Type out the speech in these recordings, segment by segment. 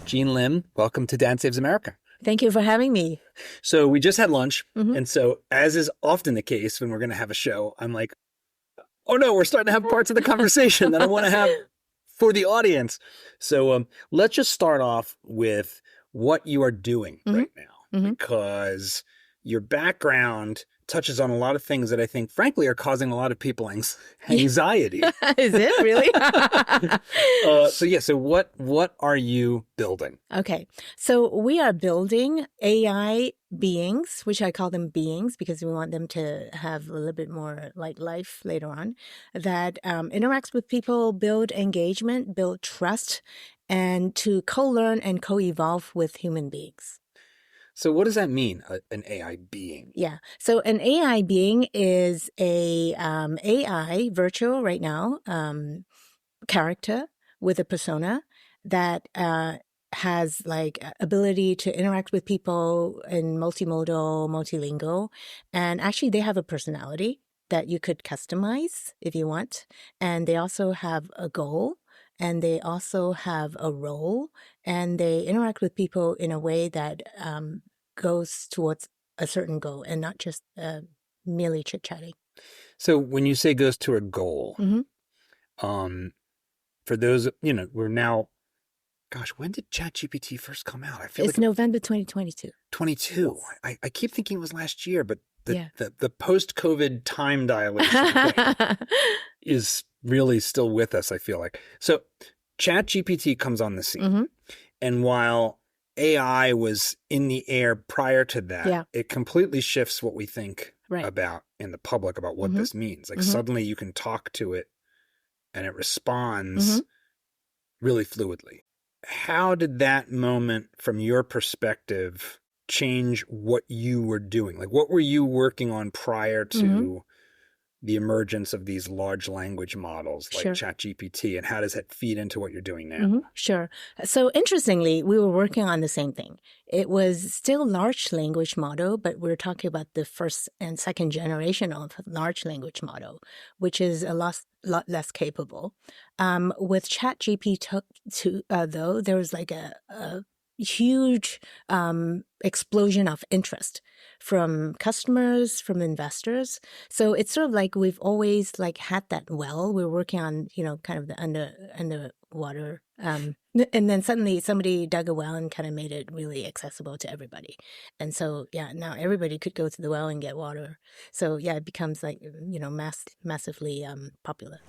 Jeanne Lim, welcome to Dad Saves America. Thank you for having me. So we just had lunch. And so as is often the case when we're going to have a show, I'm like, oh no, we're starting to have parts of the conversation that I want to have for the audience. So let's just start off with what you are doing right now, because your background touches on a lot of things that I think, frankly, are causing a lot of people anxiety. Is it really? So what are you building? Okay. So we are building AI beings, which I call them beings because we want them to have a little bit more like life later on, that interacts with people, build engagement, build trust, and to co-learn and co-evolve with human beings. So what does that mean, an AI being? Yeah. So an AI being is a AI virtual right now character with a persona that has like ability to interact with people in multimodal, multilingual, and actually they have a personality that you could customize if you want, and they also have a goal. And they also have a role, and they interact with people in a way that goes towards a certain goal and not just merely chit-chatting. So when you say goes to a goal, for those, we're now, gosh, when did ChatGPT first come out? I feel it's November 2022. 22. Yes. I keep thinking it was last year, but the post-COVID time dilation is really still with us, I feel like. So ChatGPT comes on the scene. And while AI was in the air prior to that, it completely shifts what we think about in the public about what this means. Like suddenly you can talk to it and it responds really fluidly. How did that moment, from your perspective, change what you were doing? Like, what were you working on prior to the emergence of these large language models like ChatGPT, and how does that feed into what you're doing now? Sure. So interestingly, we were working on the same thing. It was still large language model, but we're talking about the first and second generation of large language model, which is a lot less capable. With ChatGPT, though, there was like a huge explosion of interest from customers, from investors. So it's sort of like we've always like had that well. We're working on, kind of the underwater. And then suddenly somebody dug a well and kind of made it really accessible to everybody. And so, now everybody could go to the well and get water. So it becomes like, massively popular.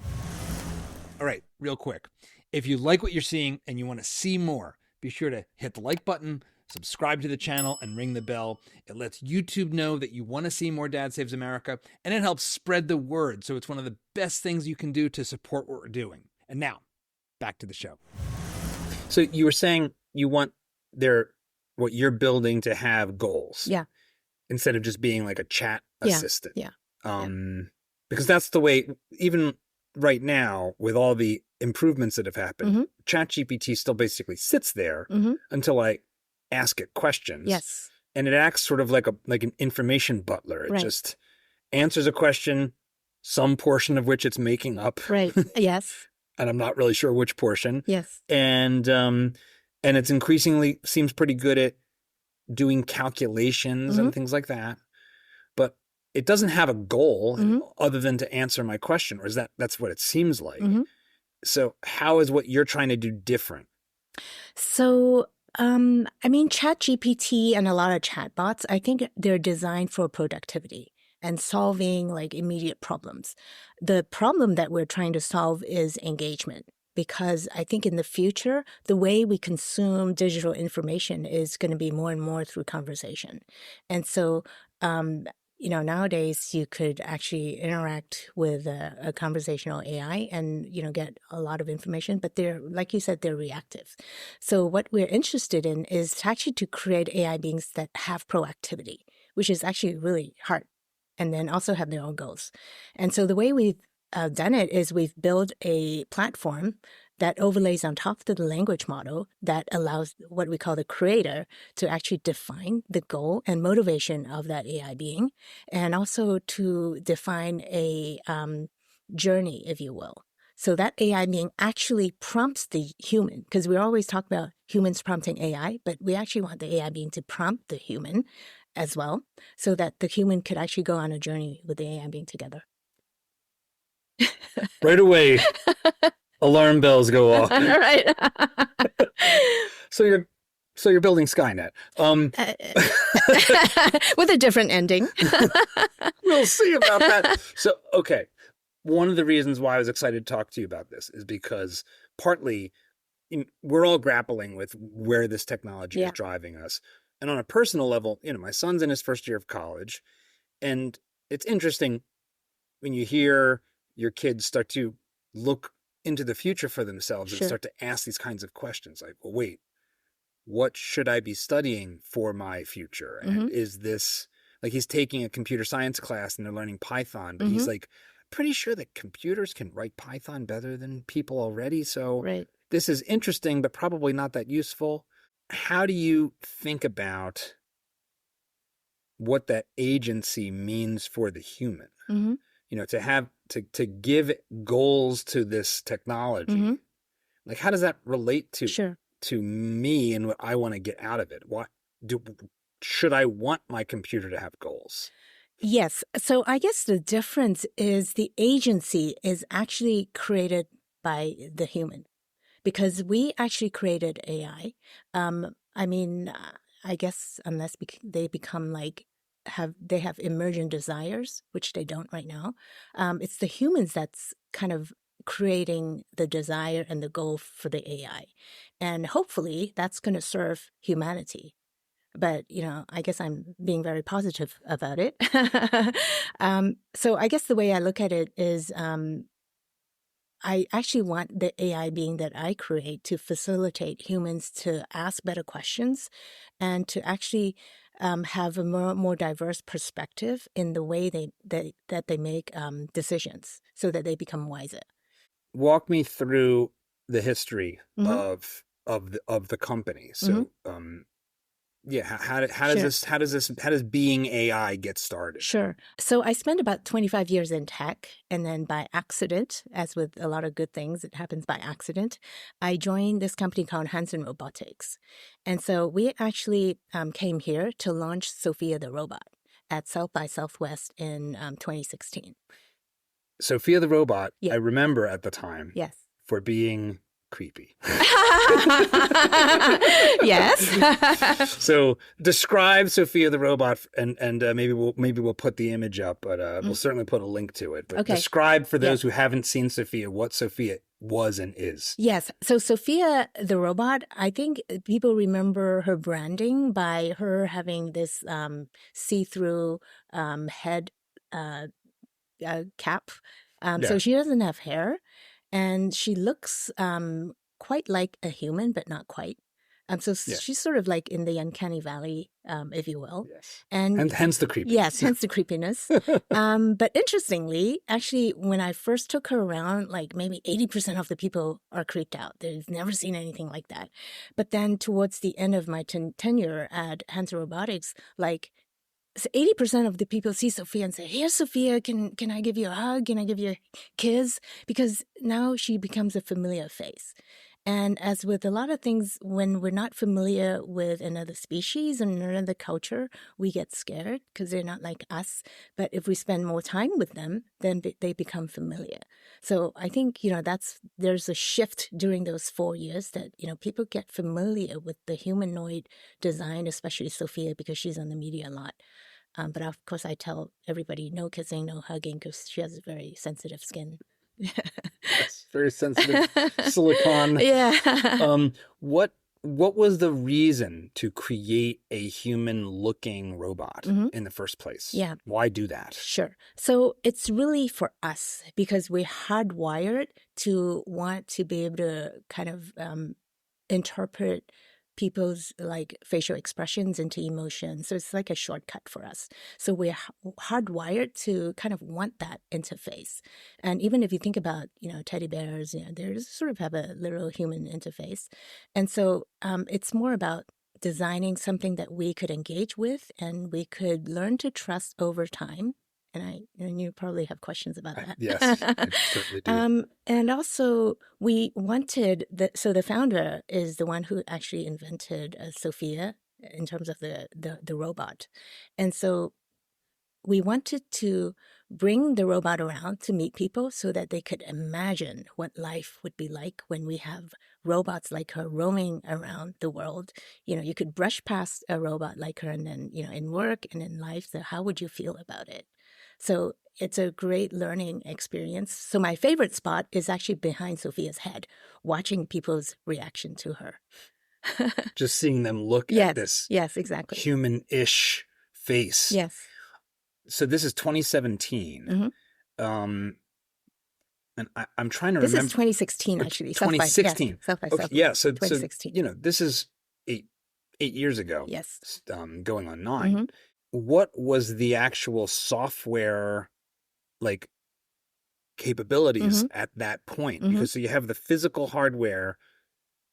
All right, real quick. If you like what you're seeing and you want to see more, be sure to hit the like button, subscribe to the channel, and ring the bell. It lets YouTube know that you want to see more Dad Saves America, and it helps spread the word. So it's one of the best things you can do to support what we're doing. And now, back to the show. So you were saying you want what you're building to have goals. Yeah. Instead of just being like a chat assistant. Yeah. Because that's the way, even right now, with all the improvements that have happened, ChatGPT still basically sits there until I ask it questions. Yes. And it acts sort of like an information butler. It just answers a question, some portion of which it's making up. Right. Yes. And I'm not really sure which portion. Yes. And it's increasingly seems pretty good at doing calculations and things like that. But it doesn't have a goal other than to answer my question, or is that's what it seems like. So how is what you're trying to do different? So, ChatGPT and a lot of chatbots, I think they're designed for productivity and solving like immediate problems. The problem that we're trying to solve is engagement, because I think in the future, the way we consume digital information is going to be more and more through conversation. And so, nowadays you could actually interact with a conversational AI and, get a lot of information, but they're, like you said, they're reactive. So what we're interested in is actually to create AI beings that have proactivity, which is actually really hard, and then also have their own goals. And so the way we've done it is we've built a platform that overlays on top of the language model that allows what we call the creator to actually define the goal and motivation of that AI being, and also to define a journey, if you will. So that AI being actually prompts the human, because we always talk about humans prompting AI, but we actually want the AI being to prompt the human as well, so that the human could actually go on a journey with the AI being together. Right away, alarm bells go off. Right. So you're building Skynet. With a different ending. We'll see about that. So, okay. One of the reasons why I was excited to talk to you about this is because partly we're all grappling with where this technology is driving us. And on a personal level, my son's in his first year of college, and it's interesting when you hear your kids start to look into the future for themselves and start to ask these kinds of questions like, well, wait, what should I be studying for my future? And is this, like, he's taking a computer science class and they're learning Python, but he's like, pretty sure that computers can write Python better than people already. So this is interesting, but probably not that useful. How do you think about what that agency means for the human? To have to give goals to this technology. Like, how does that relate to me and what I want to get out of it? Should I want my computer to have goals? Yes. So I guess the difference is the agency is actually created by the human, because we actually created AI. I guess unless they become like they have emergent desires, which they don't right now. It's the humans that's kind of creating the desire and the goal for the AI. And hopefully that's going to serve humanity. But, I guess I'm being very positive about it. So I guess the way I look at it is I actually want the AI being that I create to facilitate humans to ask better questions and to actually have a more diverse perspective in the way that they make decisions, so that they become wiser. Walk me through the history of the company. So, how does beingAI get started? Sure. So I spent about 25 years in tech, and then by accident, as with a lot of good things, it happens by accident, I joined this company called Hanson Robotics. And so we actually came here to launch Sophia the Robot at South by Southwest in 2016. Sophia the Robot, I remember at the time for being creepy. Yes. So describe Sophia the Robot, and maybe we'll put the image up, but we'll certainly put a link to it. But describe for those who haven't seen Sophia what Sophia was and is. Yes. So Sophia the Robot, I think people remember her branding by her having this see-through head cap. So she doesn't have hair. And she looks quite like a human, but not quite. So she's sort of like in the uncanny valley, if you will. Yes. And hence the creepiness. Yes, hence the creepiness. But interestingly, actually, when I first took her around, like maybe 80% of the people are creeped out. They've never seen anything like that. But then towards the end of my tenure at Hanson Robotics, like 80% of the people see Sophia and say, "Here, Sophia, can I give you a hug? Can I give you a kiss?" Because now she becomes a familiar face. And as with a lot of things, when we're not familiar with another species and another culture, we get scared because they're not like us. But if we spend more time with them, then they become familiar. So I think, there's a shift during those 4 years that, people get familiar with the humanoid design, especially Sophia, because she's on the media a lot. But of course, I tell everybody no kissing, no hugging, because she has very sensitive skin. Yes, very sensitive silicone. Yeah. What was the reason to create a human-looking robot in the first place? Yeah. Why do that? Sure. So it's really for us because we're hardwired to want to be able to kind of interpret people's like facial expressions into emotion. So it's like a shortcut for us. So we're hardwired to kind of want that interface. And even if you think about, teddy bears, they sort of have a literal human interface. And so it's more about designing something that we could engage with and we could learn to trust over time. And you probably have questions about that. Yes, I certainly do. And also, we wanted so the founder is the one who actually invented Sophia in terms of the robot, and so we wanted to bring the robot around to meet people so that they could imagine what life would be like when we have robots like her roaming around the world. You could brush past a robot like her, and then, in work and in life, so how would you feel about it? So it's a great learning experience. So my favorite spot is actually behind Sophia's head, watching people's reaction to her. Just seeing them look at this exactly. human-ish face. Yes. So this is 2017. And I'm trying to remember. This is 2016, actually. 2016. South by okay, South. Yeah, so 2016. This is eight years ago. Yes. Going on 9. What was the actual software capabilities at that point? Because so you have the physical hardware,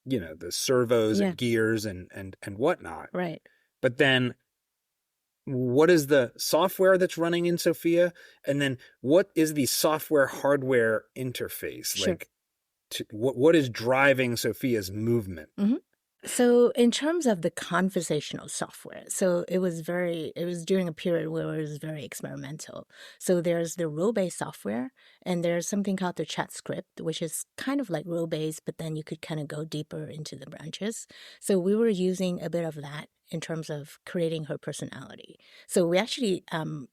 the servos and gears and whatnot. Right. But then what is the software that's running in Sophia? And then what is the software hardware interface? Sure. What is driving Sophia's movement? So in terms of the conversational software, so it was during a period where it was very experimental. So there's the role-based software, and there's something called the chat script, which is kind of like role-based, but then you could kind of go deeper into the branches. So we were using a bit of that in terms of creating her personality. So we actually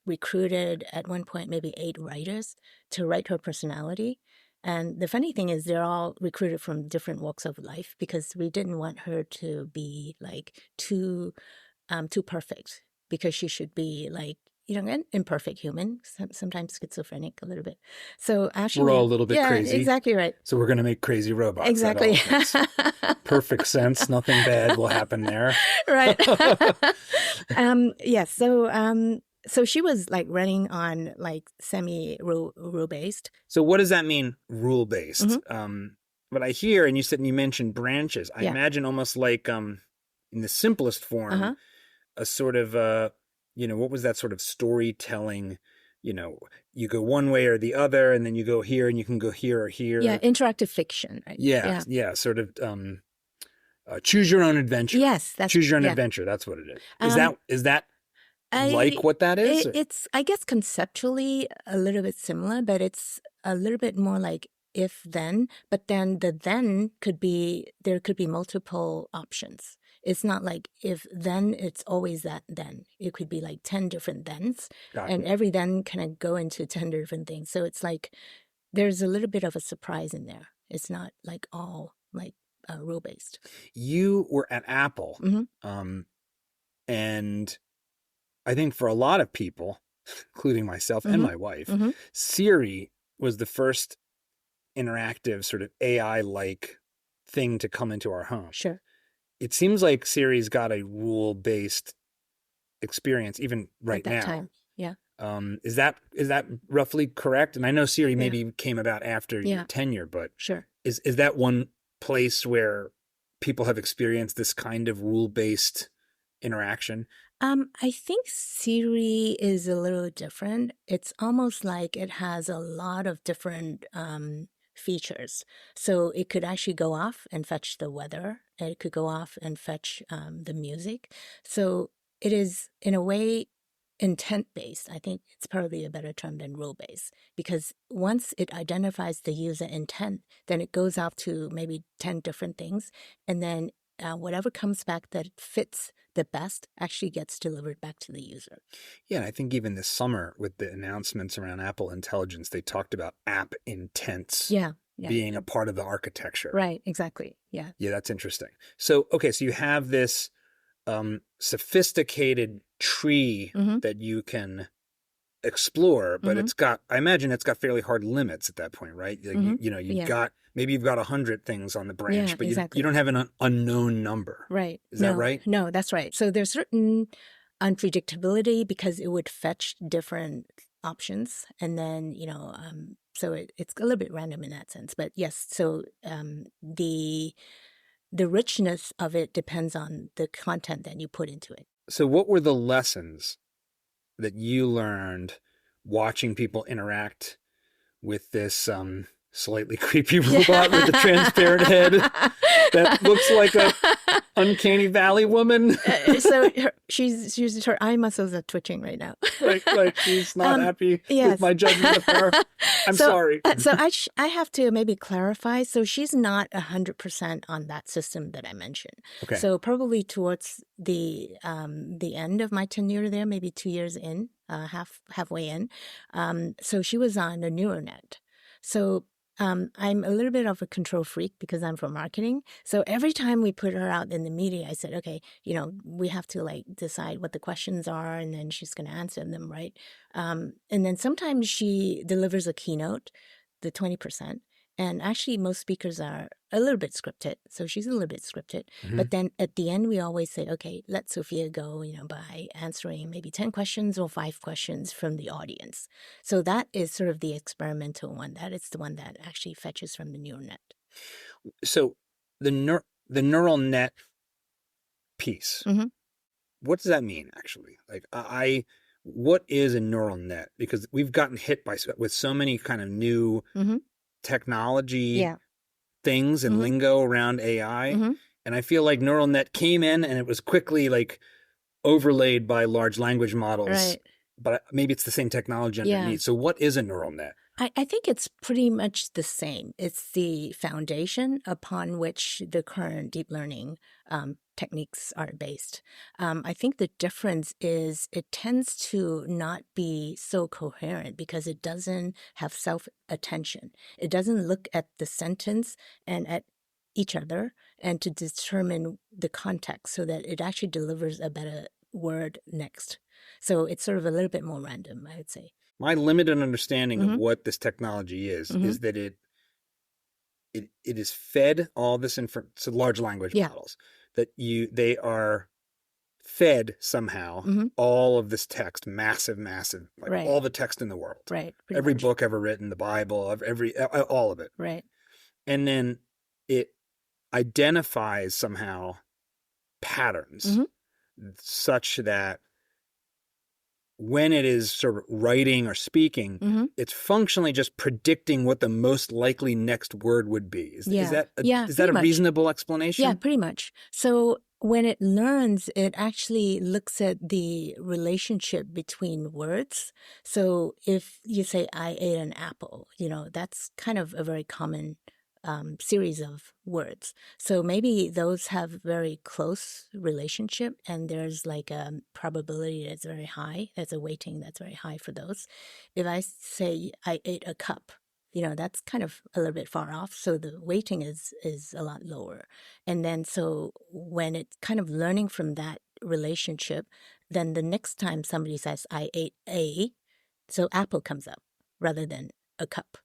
recruited at one point maybe 8 writers to write her personality. And the funny thing is they're all recruited from different walks of life, because we didn't want her to be too perfect, because she should be an imperfect human, sometimes schizophrenic a little bit. So actually, we're all a little bit crazy. Exactly right. So we're going to make crazy robots. Exactly. That all makes perfect sense. Nothing bad will happen there. Right. Yes. So she was running on semi-rule based. So what does that mean, rule based? What I hear, and you mentioned branches. I imagine almost like in the simplest form, a sort of what was that sort of storytelling? You go one way or the other, and then you go here, and you can go here or here. Yeah, interactive fiction. Right? Yeah, sort of choose your own adventure. Yes, choose your own adventure. That's what it is. Is that what that is? It's, I guess, conceptually a little bit similar, but it's a little bit more like if then, but then the then there could be multiple options. It's not like if then, it's always that then. It could be 10 different thens, and every then kind of go into 10 different things. So it's there's a little bit of a surprise in there. It's not all rule-based. You were at Apple, and I think for a lot of people, including myself and my wife, Siri was the first interactive sort of AI-like thing to come into our home. Sure. It seems like Siri's got a rule-based experience even right now. At that time, yeah. Is that roughly correct? And I know Siri maybe came about after your tenure, but sure. Is that one place where people have experienced this kind of rule-based interaction? I think Siri is a little different. It's almost like it has a lot of different features. So it could actually go off and fetch the weather, and it could go off and fetch the music. So it is, in a way, intent-based. I think it's probably a better term than rule-based, because once it identifies the user intent, then it goes off to maybe 10 different things, and then whatever comes back that fits the best actually gets delivered back to the user. Yeah, and I think even this summer with the announcements around Apple Intelligence, they talked about app intents being a part of the architecture. Right, exactly. Yeah. Yeah, that's interesting. So, okay, so you have this sophisticated tree that you can explore, but I imagine it's got fairly hard limits at that point, right? You've got, maybe you've got 100 things on the branch, but you don't have an unknown number. Right. Is that right? No, that's right. So there's certain unpredictability, because it would fetch different options, and then, so it's a little bit random in that sense. But yes, so the richness of it depends on the content that you put into it. So what were the lessons that you learned watching people interact with this slightly creepy robot with a transparent head that looks like a uncanny valley woman. So her eye muscles are twitching right now. like she's not happy with my judgment of her. I'm sorry. So I have to maybe clarify. So she's not 100% on that system that I mentioned. Okay. So probably towards the end of my tenure there, maybe 2 years in, halfway in. So she was on a neural net. So I'm a little bit of a control freak because I'm from marketing. So every time we put her out in the media, I said, okay, we have to like decide what the questions are, and then she's going to answer them, right? And then sometimes she delivers a keynote, the 20%. And actually, most speakers are a little bit scripted. So she's a little bit scripted. Mm-hmm. But then at the end, we always say, okay, let Sophia go, by answering maybe 10 questions or 5 questions from the audience. So that is sort of the experimental one. That is the one that actually fetches from the neural net. So the neural net piece, mm-hmm. What does that mean, actually? Like, what is a neural net? Because we've gotten hit with so many kind of new mm-hmm. technology things and mm-hmm. lingo around AI. Mm-hmm. And I feel like neural net came in and it was quickly like overlaid by large language models. Right. But maybe it's the same technology underneath. So what is a neural net? I think it's pretty much the same. It's the foundation upon which the current deep learning techniques are based. I think the difference is it tends to not be so coherent because it doesn't have self-attention. It doesn't look at the sentence and at each other and to determine the context so that it actually delivers a better word next. So it's sort of a little bit more random, I would say. My limited understanding mm-hmm. of what this technology mm-hmm. is that it is fed all this so large language models that they are fed somehow mm-hmm. all of this text, massive, like all the text in the world, every book ever written, the Bible, all of it, and then it identifies somehow patterns mm-hmm. such that when it is sort of writing or speaking, mm-hmm. it's functionally just predicting what the most likely next word would be. Is that a reasonable explanation? Yeah, pretty much. So when it learns, it actually looks at the relationship between words. So if you say, I ate an apple, that's kind of a very common series of words. So maybe those have very close relationship and there's like a probability that's very high. There's a weighting that's very high for those. If I say I ate a cup, that's kind of a little bit far off. So the weighting is a lot lower. And then so when it's kind of learning from that relationship, then the next time somebody says I ate a, so apple comes up rather than a cup.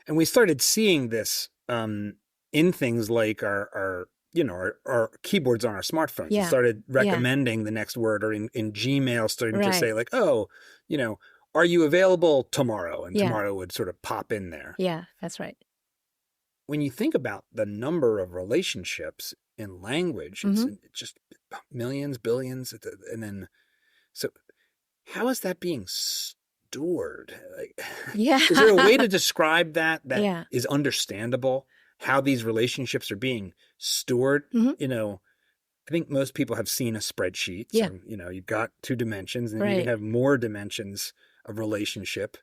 And we started seeing this in things like our keyboards on our smartphones. It started recommending the next word, or in Gmail starting to say like, are you available tomorrow? And tomorrow would sort of pop in there. Yeah, that's right. When you think about the number of relationships in language, mm-hmm. it's just millions, billions, and then so how is that being stored? Is there a way to describe that is understandable, how these relationships are being stored? Mm-hmm. I think most people have seen a spreadsheet. So, you've got 2 dimensions and you can have more dimensions of relationship.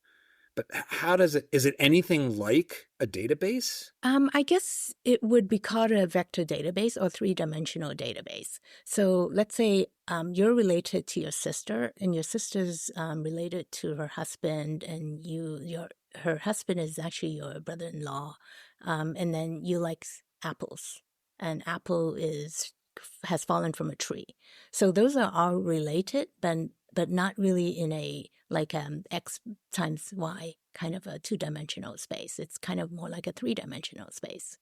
But how is it anything like a database? I guess it would be called a vector database or 3-dimensional database. So let's say you're related to your sister and your sister's related to her husband, and her husband is actually your brother-in-law. And then you like apples, and apple has fallen from a tree. So those are all related, but not really in a X times Y kind of a 2-dimensional space. It's kind of more like a 3-dimensional space.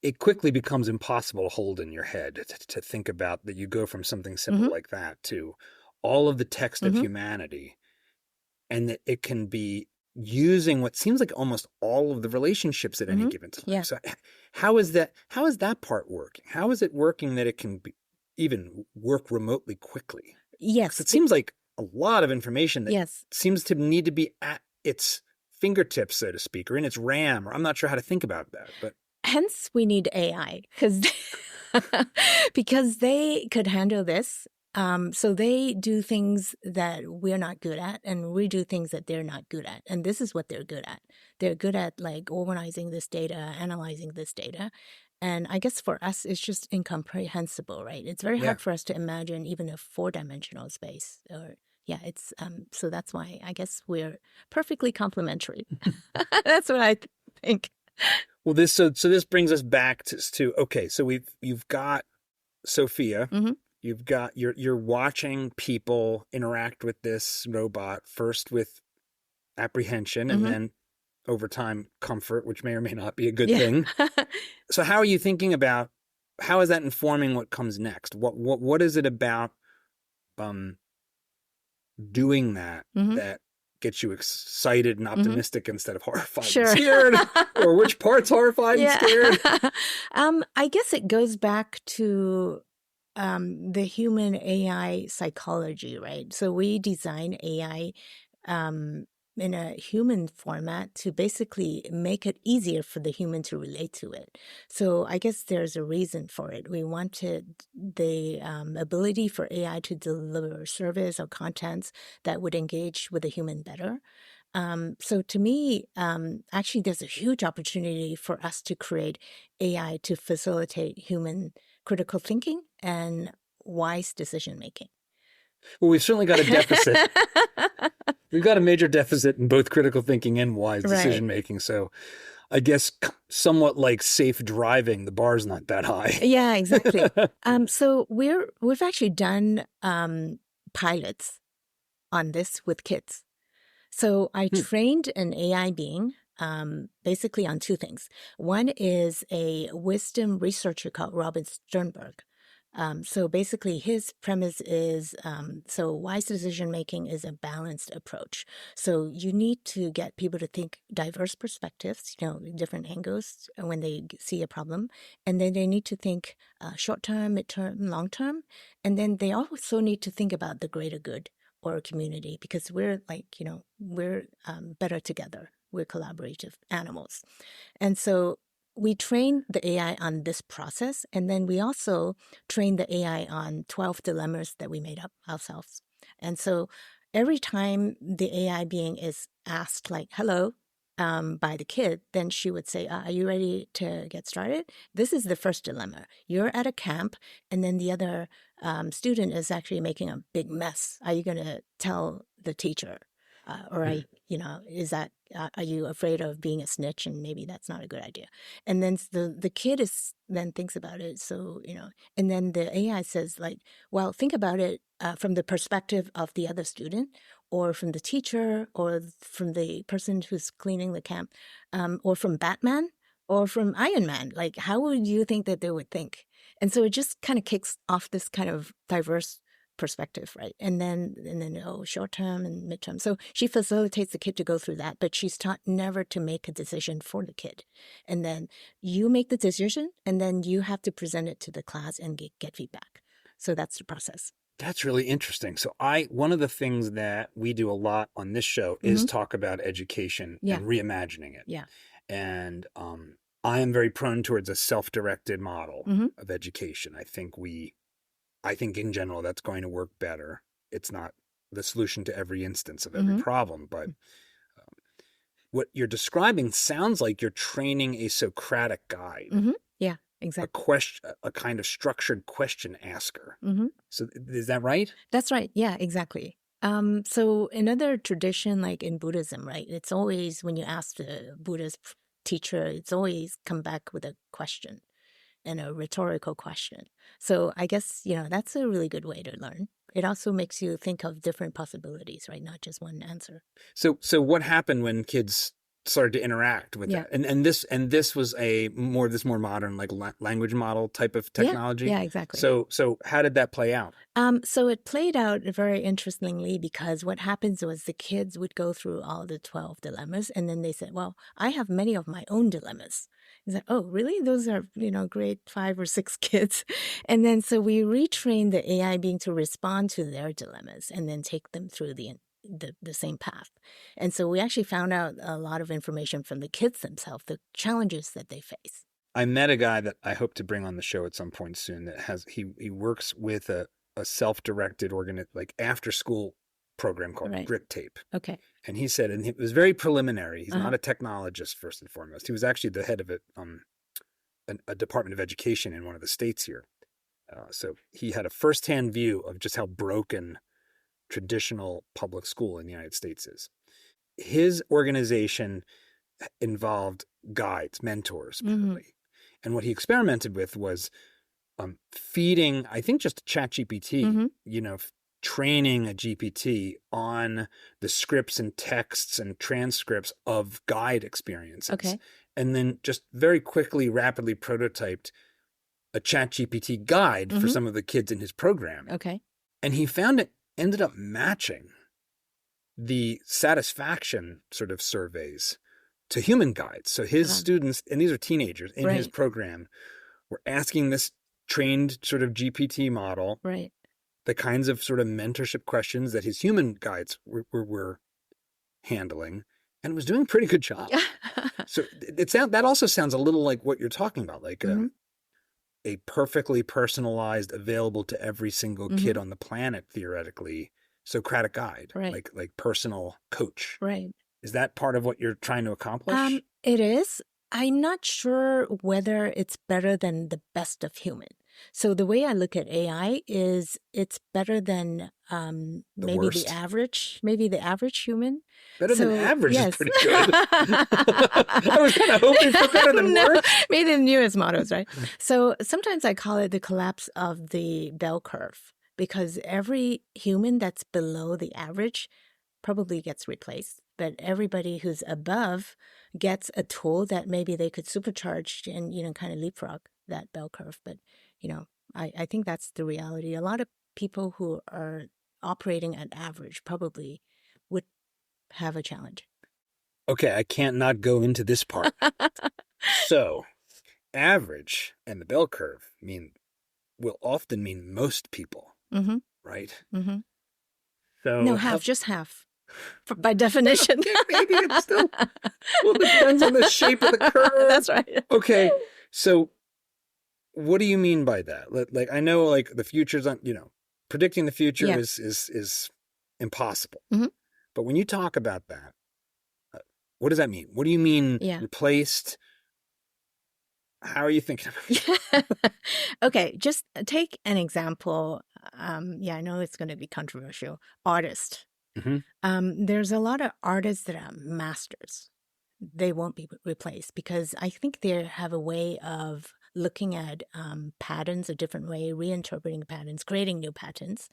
It quickly becomes impossible to hold in your head to think about that you go from something simple mm-hmm. like that to all of the text mm-hmm. of humanity, and that it can be using what seems like almost all of the relationships at mm-hmm. any given time. Yeah. So how is that part working? How is it working that it can even work remotely quickly? Yes. It seems like a lot of information that seems to need to be its fingertips, so to speak, or in its RAM, or I'm not sure how to think about that. But hence we need AI because they could handle this. So they do things that we're not good at, and we do things that they're not good at. And this is what they're good at. They're good at like organizing this data, analyzing this data. And I guess for us, it's just incomprehensible, right? It's very hard for us to imagine even a 4-dimensional space. Or it's so that's why I guess we're perfectly complementary. That's what I think. Well, this brings us back to okay. So you've got Sophia. Mm-hmm. You've got you're watching people interact with this robot, first with apprehension and then over time comfort, which may or may not be a good thing. So how are you thinking about, how is that informing what comes next? What is it about doing that that gets you excited and optimistic instead of horrified and scared? Or which part's horrified and scared? I guess it goes back to the human AI psychology, right? So we design AI in a human format to basically make it easier for the human to relate to it. So I guess there's a reason for it. We wanted the ability for AI to deliver service or contents that would engage with the human better. So to me, actually, there's a huge opportunity for us to create AI to facilitate human critical thinking and wise decision making. Well, we've certainly got a deficit. We've got a major deficit in both critical thinking and wise decision making. So I guess somewhat like safe driving, the bar's not that high. Yeah, exactly. So we've actually done pilots on this with kids. So I trained an AI being basically on 2 things. One is a wisdom researcher called Robin Sternberg. So basically his premise is, so wise decision making is a balanced approach. So you need to get people to think diverse perspectives, different angles when they see a problem. And then they need to think short-term, mid-term, long-term. And then they also need to think about the greater good or community, because we're we're better together. We're collaborative animals. And so we train the AI on this process, and then we also train the AI on 12 dilemmas that we made up ourselves. And so every time the AI being is asked, like, hello, by the kid, then she would say, are you ready to get started? This is the first dilemma. You're at a camp, and then the other student is actually making a big mess. Are you going to tell the teacher? Is that, are you afraid of being a snitch? And maybe that's not a good idea. And then the kid then thinks about it. So, and then the AI says like, well, think about it from the perspective of the other student, or from the teacher, or from the person who's cleaning the camp, or from Batman, or from Iron Man. Like, how would you think that they would think? And so it just kind of kicks off this kind of diverse perspective, right? And then short term and midterm. So she facilitates the kid to go through that, but she's taught never to make a decision for the kid. And then you make the decision, and then you have to present it to the class and get feedback. So that's the process. That's really interesting. So one of the things that we do a lot on this show is talk about education and reimagining it. Yeah. And I am very prone towards a self-directed model of education. I think in general that's going to work better. It's not the solution to every instance of every problem, but what you're describing sounds like you're training a Socratic guide. Yeah, exactly. A kind of structured question asker. So is that right? That's right. Yeah, exactly. So another tradition, like in Buddhism, right? It's always, when you ask the Buddhist teacher, it's always come back with a question. And a rhetorical question. So I guess, that's a really good way to learn. It also makes you think of different possibilities, right? Not just one answer. So what happened when kids started to interact with that? And this was a more modern, like language model type of technology? Yeah, exactly. So how did that play out? So it played out very interestingly, because what happens was the kids would go through all the 12 dilemmas, and then they said, well, I have many of my own dilemmas. He's like, oh, really? Those are, grade 5 or 6 kids. And then so we retrained the AI being to respond to their dilemmas and then take them through the the same path. And so we actually found out a lot of information from the kids themselves, the challenges that they face. I met a guy that I hope to bring on the show at some point soon that he works with a self-directed like after school program called Grit Tape. Okay. And he said, and it was very preliminary. He's not a technologist first and foremost. He was actually the head of a Department of Education in one of the states here. So he had a firsthand view of just how broken traditional public school in the United States is. His organization involved guides, mentors, probably. And what he experimented with was feeding, I think, just ChatGPT, training a GPT on the scripts and texts and transcripts of guide experiences. Okay. And then just very quickly, rapidly prototyped a ChatGPT guide for some of the kids in his program. Okay. And he found it ended up matching the satisfaction sort of surveys to human guides. So his students, and these are teenagers in his program, were asking this trained sort of GPT model the kinds of sort of mentorship questions that his human guides were handling, and was doing a pretty good job. So that also sounds a little like what you're talking about, like a perfectly personalized, available to every single kid on the planet, theoretically, Socratic guide, like personal coach. Right. Is that part of what you're trying to accomplish? It is. I'm not sure whether it's better than the best of human. So the way I look at AI is it's better than maybe the average human. Better than average is pretty good. I was kind of hoping for better than worse. Maybe the newest models, right? So sometimes I call it the collapse of the bell curve, because every human that's below the average probably gets replaced. But everybody who's above gets a tool that maybe they could supercharge and, kind of leapfrog that bell curve. But, I think that's the reality. A lot of people who are operating at average probably would have a challenge. Okay, I can't not go into this part. So, average and the bell curve will often mean most people, right? Mm-hmm. So no, just half. By definition. Maybe it's still, it depends on the shape of the curve. That's right. Okay, so what do you mean by that? Like, I know, like, the future's on, predicting the future is impossible. But when you talk about that, what does that mean? What do you mean replaced? How are you thinking about it? Okay, just take an example. I know it's going to be controversial. Artist. There's a lot of artists that are masters. They won't be replaced because I think they have a way of looking at patterns a different way, reinterpreting patterns, creating new patterns.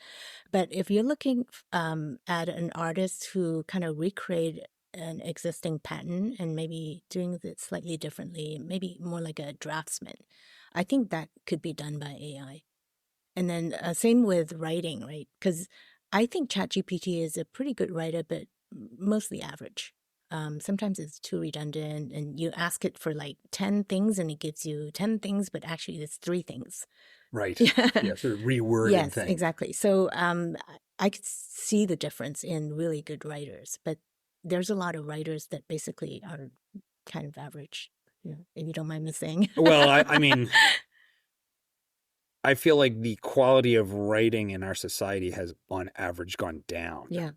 But if you're looking at an artist who kind of recreate an existing pattern and maybe doing it slightly differently, maybe more like a draftsman, I think that could be done by AI. And then same with writing, right? Because I think ChatGPT is a pretty good writer, but mostly average. Sometimes it's too redundant, and you ask it for like 10 things and it gives you 10 things, but actually it's 3 things. Right. Yeah, sort of rewording things. Yes, exactly. So I could see the difference in really good writers, but there's a lot of writers that basically are kind of average, if you don't mind me saying. Well, I mean, I feel like the quality of writing in our society has, on average, gone down. Yeah.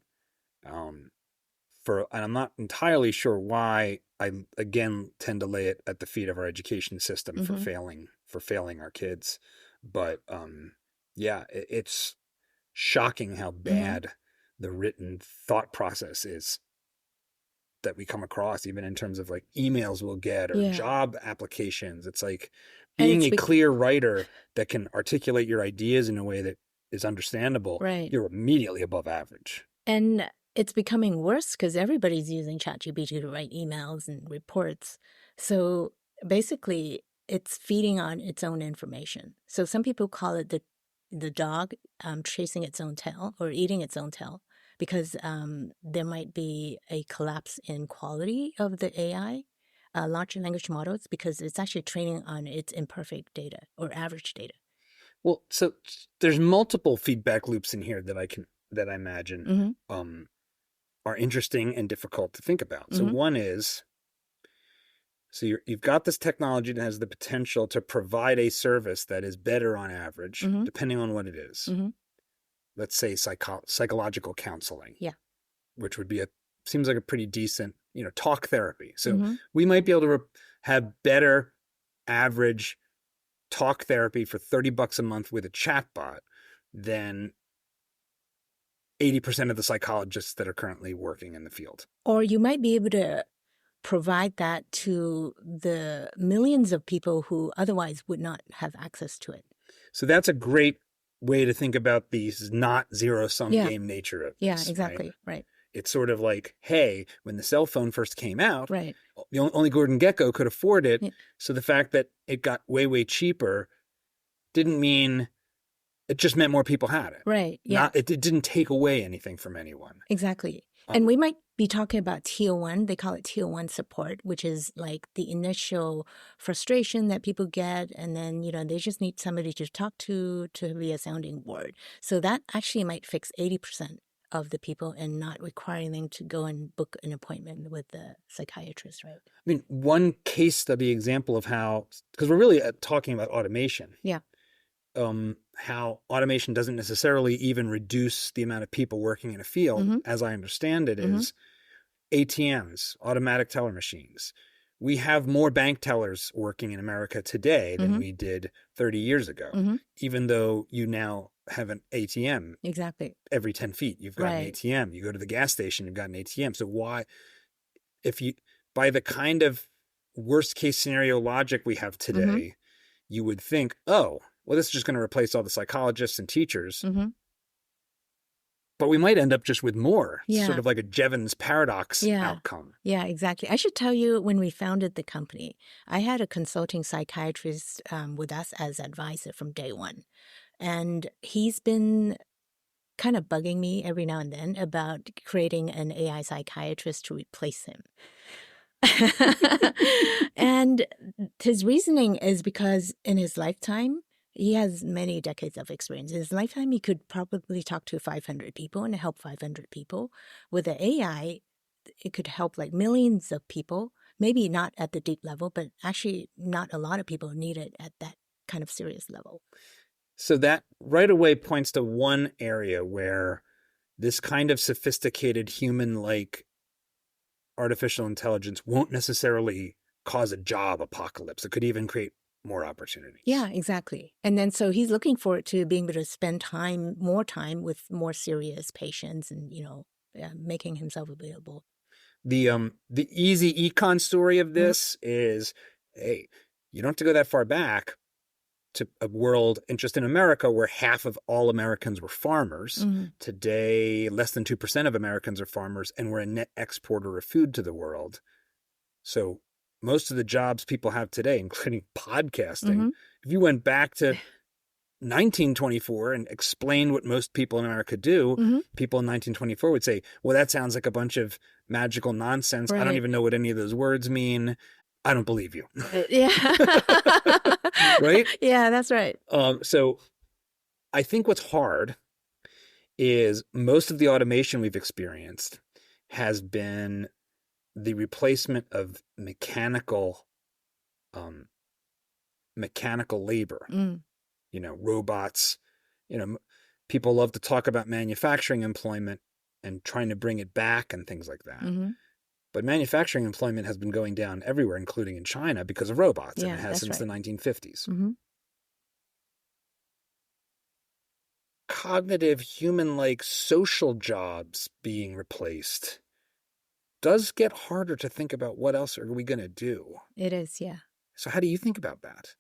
And I'm not entirely sure why. I again tend to lay it at the feet of our education system for failing our kids. But it's shocking how bad the written thought process is that we come across, even in terms of like emails we'll get or job applications. It's like being a clear writer that can articulate your ideas in a way that is understandable. Right. You're immediately above average. And it's becoming worse because everybody's using ChatGPT to write emails and reports. So basically, it's feeding on its own information. So some people call it the dog chasing its own tail or eating its own tail, because there might be a collapse in quality of the AI, large language models, because it's actually training on its imperfect data or average data. Well, so there's multiple feedback loops in here that I imagine. are interesting and difficult to think about. So Mm-hmm. one is, so you've got this technology that has the potential to provide a service that is better on average, Mm-hmm. depending on what it is. Mm-hmm. Let's say psychological counseling, Yeah. which would be seems like a pretty decent, talk therapy. So Mm-hmm. we might be able to have better average talk therapy for $30 a month with a chatbot than 80% of the psychologists that are currently working in the field. Or you might be able to provide that to the millions of people who otherwise would not have access to it. So that's a great way to think about these not zero-sum game nature of this. Yeah, exactly. Right. It's sort of like, hey, when the cell phone first came out, right. the only Gordon Gekko could afford it. Yeah. So the fact that it got way, way cheaper didn't mean, it just meant more people had it. Right. Yeah. It didn't take away anything from anyone. Exactly. And we might be talking about tier one. They call it tier one support, which is like the initial frustration that people get. And then, they just need somebody to talk to be a sounding board. So that actually might fix 80% of the people and not requiring them to go and book an appointment with the psychiatrist, right? I mean, one case study example of how, because we're really talking about automation. Yeah. How automation doesn't necessarily even reduce the amount of people working in a field, as I understand it, is ATMs, automatic teller machines. We have more bank tellers working in America today than we did 30 years ago, even though you now have an ATM. Exactly. Every 10 feet, you've got an ATM. You go to the gas station, you've got an ATM. So why, by the kind of worst case scenario logic we have today, you would think, oh, well, this is just going to replace all the psychologists and teachers. But we might end up just with more, sort of like a Jevons paradox outcome. Yeah, exactly. I should tell you, when we founded the company, I had a consulting psychiatrist with us as advisor from day one. And he's been kind of bugging me every now and then about creating an AI psychiatrist to replace him. And his reasoning is because in his lifetime, he has many decades of experience. In his lifetime, he could probably talk to 500 people and help 500 people. With the AI, it could help like millions of people, maybe not at the deep level, but actually not a lot of people need it at that kind of serious level. So that right away points to one area where this kind of sophisticated human-like artificial intelligence won't necessarily cause a job apocalypse. It could even create more opportunities. Yeah, exactly. And then so he's looking forward to being able to spend more time with more serious patients and, making himself available. The easy econ story of this is, hey, you don't have to go that far back to a world, just in America, where half of all Americans were farmers. Today, less than 2% of Americans are farmers, and we're a net exporter of food to the world. So most of the jobs people have today, including podcasting, if you went back to 1924 and explained what most people in America do, people in 1924 would say, well, that sounds like a bunch of magical nonsense. Right. I don't even know what any of those words mean. I don't believe you. Yeah. Right? Yeah, that's right. So I think what's hard is most of the automation we've experienced has been the replacement of mechanical labor. Robots. People love to talk about manufacturing employment and trying to bring it back and things like that. But manufacturing employment has been going down everywhere, including in China, because of robots, and it has since the 1950s. Cognitive, human-like social jobs being replaced does get harder to think about what else are we going to do. It is, yeah. So how do you think about that?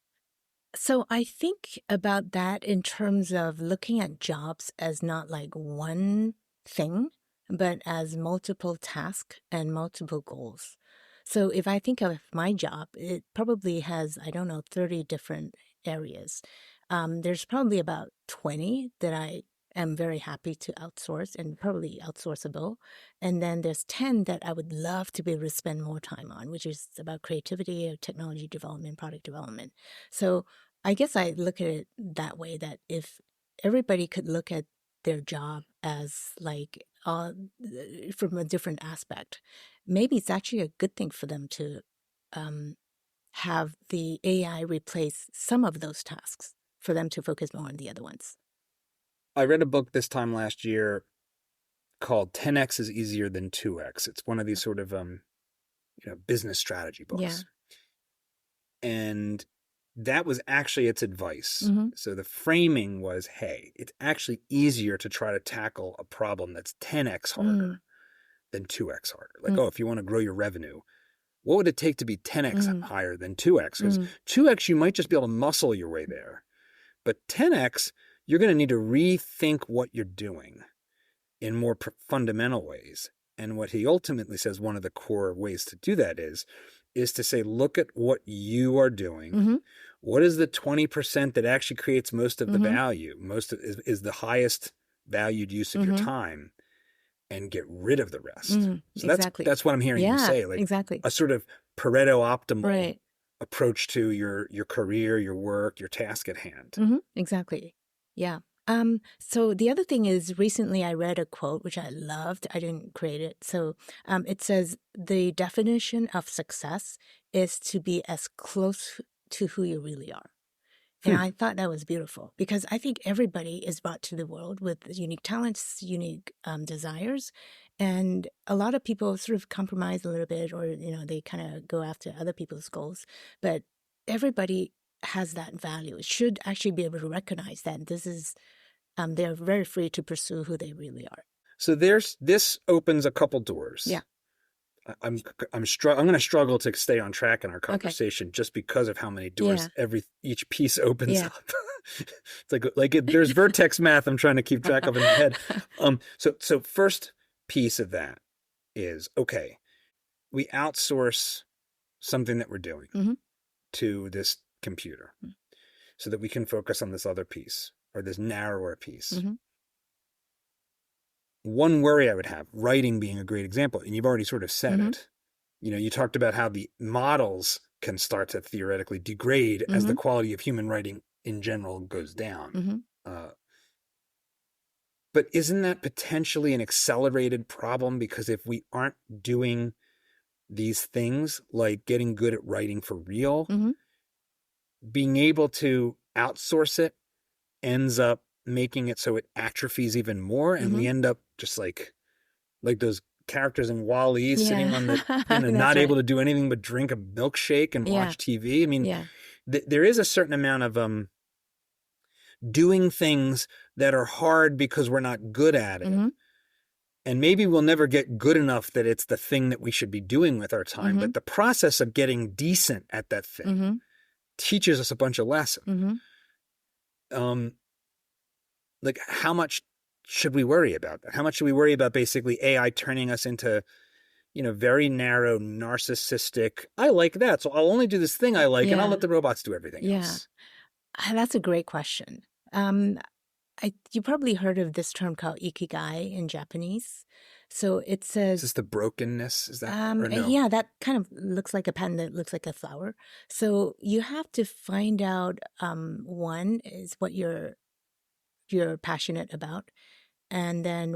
So I think about that in terms of looking at jobs as not like one thing, but as multiple tasks and multiple goals. So if I think of my job, it probably has, 30 different areas. There's probably about 20 that I am very happy to outsource and probably outsourceable. And then there's 10 that I would love to be able to spend more time on, which is about creativity, technology development, product development. So I guess I look at it that way, that if everybody could look at their job as like from a different aspect. Maybe it's actually a good thing for them to have the AI replace some of those tasks for them to focus more on the other ones. I read a book this time last year called 10x is easier than 2x. It's one of these sort of business strategy books. Yeah. And that was actually its advice. Mm-hmm. So the framing was, hey, it's actually easier to try to tackle a problem that's 10x harder than 2x harder. Like, if you want to grow your revenue, what would it take to be 10x higher than 2x? Because 2x, you might just be able to muscle your way there. But 10x, you're going to need to rethink what you're doing in more fundamental ways. And what he ultimately says, one of the core ways to do that is to say, look at what you are doing. Mm-hmm. What is the 20% that actually creates most of the value, is the highest valued use of your time, and get rid of the rest. So that's what I'm hearing you say, like a sort of Pareto optimal approach to your career, your work, your task at hand. Exactly. Yeah. So the other thing is, recently I read a quote which I loved. I didn't create it. So it says, the definition of success is to be as close to who you really are. And I thought that was beautiful, because I think everybody is brought to the world with unique talents, unique desires. And a lot of people sort of compromise a little bit, or, they kind of go after other people's goals. But everybody has that value. It should actually be able to recognize that this is, they're very free to pursue who they really are. So this opens a couple doors. Yeah. I'm going to struggle to stay on track in our conversation just because of how many doors each piece opens up. It's like there's vertex math I'm trying to keep track of in my head. So first piece of that is, okay, we outsource something that we're doing to this computer so that we can focus on this other piece, or this narrower piece. One worry I would have, writing being a great example, and you've already sort of said it. You talked about how the models can start to theoretically degrade as the quality of human writing in general goes down. But isn't that potentially an accelerated problem? Because if we aren't doing these things, like getting good at writing for real, being able to outsource it ends up making it so it atrophies even more, and we end up just like those characters in WALL-E sitting on the not able to do anything but drink a milkshake and watch TV. I mean, there is a certain amount of doing things that are hard because we're not good at it. And maybe we'll never get good enough that it's the thing that we should be doing with our time. But the process of getting decent at that thing teaches us a bunch of lessons. Like, how much should we worry about that? How much should we worry about basically AI turning us into, very narrow, narcissistic, I like that, so I'll only do this thing I like, and I'll let the robots do everything else? That's a great question. You probably heard of this term called ikigai in Japanese. So it says... Is this the brokenness? Is that or no? Yeah, that kind of looks like a pen that looks like a flower. So you have to find out, one is what you're passionate about, and then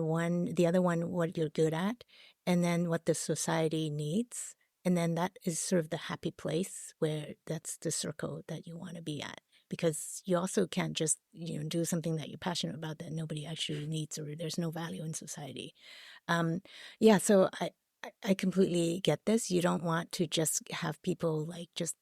the other one, what you're good at, and then what the society needs. And then that is sort of the happy place, where that's the circle that you want to be at. Because you also can't just, do something that you're passionate about that nobody actually needs, or there's no value in society. So I completely get this. You don't want to just have people just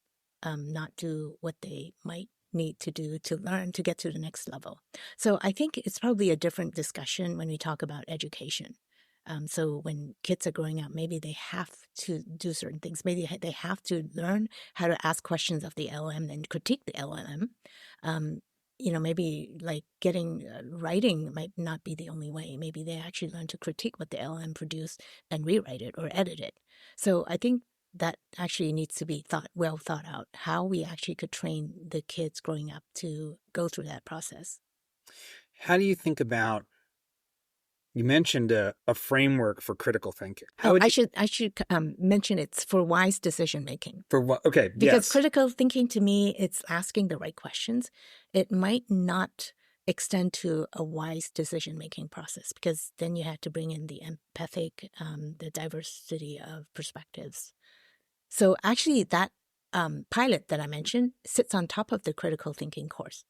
not do what they might need to do to learn to get to the next level. So I think it's probably a different discussion when we talk about education. So when kids are growing up, maybe they have to do certain things. Maybe they have to learn how to ask questions of the LLM and critique the LLM. Maybe like getting writing might not be the only way. Maybe they actually learn to critique what the LLM produced and rewrite it or edit it. So I think that actually needs to be well thought out, how we actually could train the kids growing up to go through that process. How do you think about, you mentioned a framework for critical thinking. I should mention it's for wise decision making. For what? Okay, because critical thinking, to me, it's asking the right questions. It might not extend to a wise decision-making process, because then you have to bring in the empathic, the diversity of perspectives. So actually that pilot that I mentioned sits on top of the critical thinking course.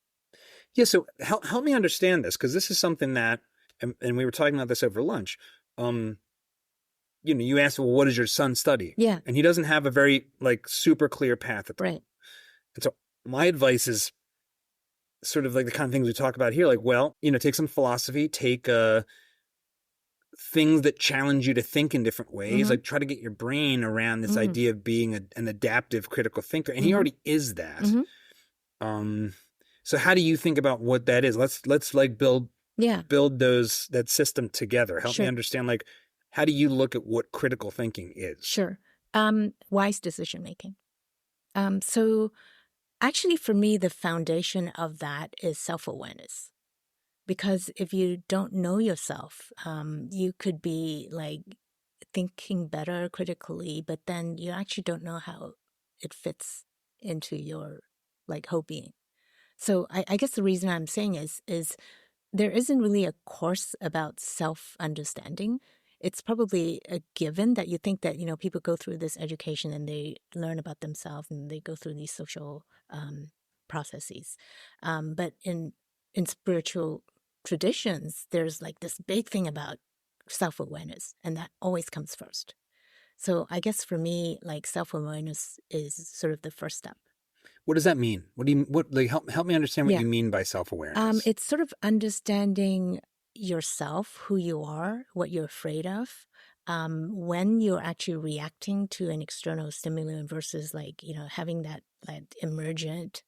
Yeah, so help me understand this, because this is something that, and we were talking about this over lunch. You asked, well, what does your son study? Yeah. And he doesn't have a very super clear path at the moment. And so my advice is sort of like the kind of things we talk about here, take some philosophy, take things that challenge you to think in different ways, like try to get your brain around this idea of being an adaptive critical thinker. And he already is that. So how do you think about what that is? Let's build that system together. Help me understand, how do you look at what critical thinking is? Sure. Wise decision making. So actually, for me, the foundation of that is self-awareness. Because if you don't know yourself, you could be thinking better critically, but then you actually don't know how it fits into your whole being. So I guess the reason I'm saying is there isn't really a course about self-understanding. It's probably a given that you think that, people go through this education and they learn about themselves and they go through these social processes. But in spiritual traditions, there's this big thing about self-awareness, and that always comes first. So I guess for me, self-awareness is sort of the first step. What does that mean? Help me understand what you mean by self-awareness. It's sort of understanding yourself, who you are, what you're afraid of, when you're actually reacting to an external stimulus versus having that emergent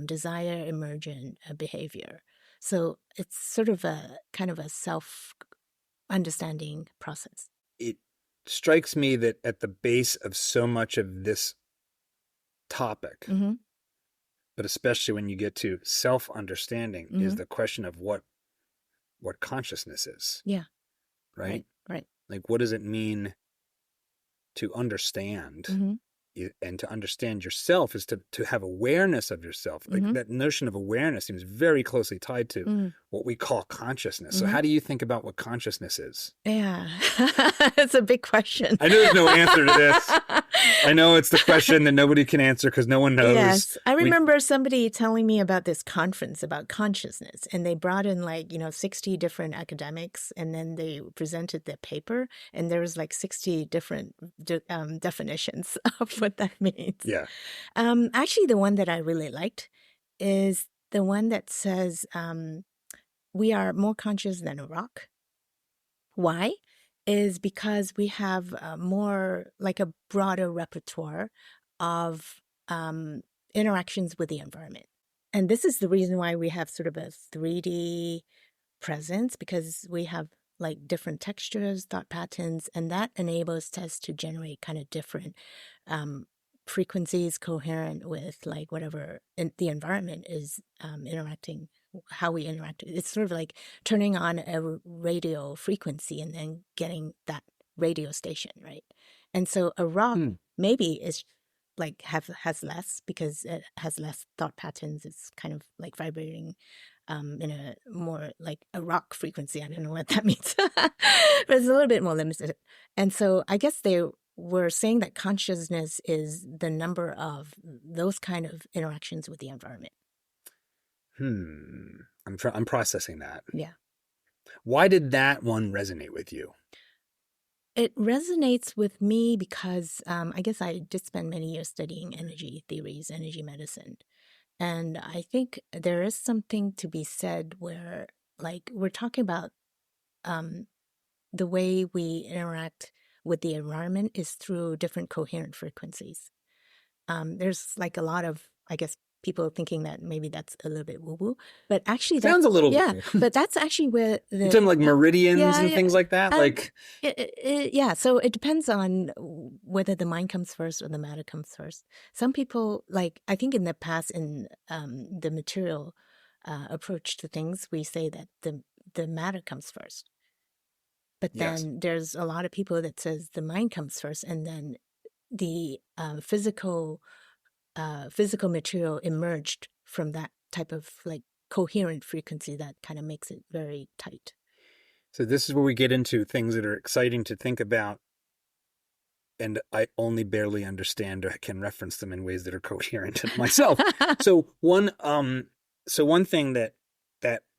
desire, emergent behavior. So it's sort of a kind of a self-understanding process. It strikes me that at the base of so much of this topic, but especially when you get to self-understanding, is the question of what consciousness is. Yeah. Right? Right. What does it mean to understand? And to understand yourself is to have awareness of yourself. That notion of awareness seems very closely tied to what we call consciousness. So how do you think about what consciousness is? Yeah, it's a big question. I know there's no answer to this. I know it's the question that nobody can answer because no one knows. Yes. I remember somebody telling me about this conference about consciousness, and they brought in 60 different academics, and then they presented their paper, and there was 60 different definitions of what that means. Yeah. Actually, the one that I really liked is the one that says we are more conscious than a rock. Why? Is because we have more a broader repertoire of interactions with the environment. And this is the reason why we have sort of a 3D presence, because we have different textures, thought patterns, and that enables us to generate kind of different frequencies coherent with whatever the environment is interacting, how we interact. It's sort of turning on a radio frequency and then getting that radio station, right? And so a rock maybe is has less, because it has less thought patterns. It's kind of vibrating in a more a rock frequency. I don't know what that means, but it's a little bit more limited. And so I guess they were saying that consciousness is the number of those kind of interactions with the environment. I'm processing that. Yeah. Why did that one resonate with you? It resonates with me because I guess I did spend many years studying energy theories, energy medicine. And I think there is something to be said where we're talking about the way we interact with the environment is through different coherent frequencies. There's a lot of, I guess, people thinking that maybe that's a little bit woo-woo, but actually sounds a little bit. But that's actually where you're talking meridians and things like that. Yeah. So it depends on whether the mind comes first or the matter comes first. Some people I think in the past in the material approach to things, we say that the matter comes first. But then there's a lot of people that says the mind comes first, and then the physical material emerged from that type of coherent frequency that kind of makes it very tight. So this is where we get into things that are exciting to think about, and I only barely understand or can reference them in ways that are coherent myself. So one thing that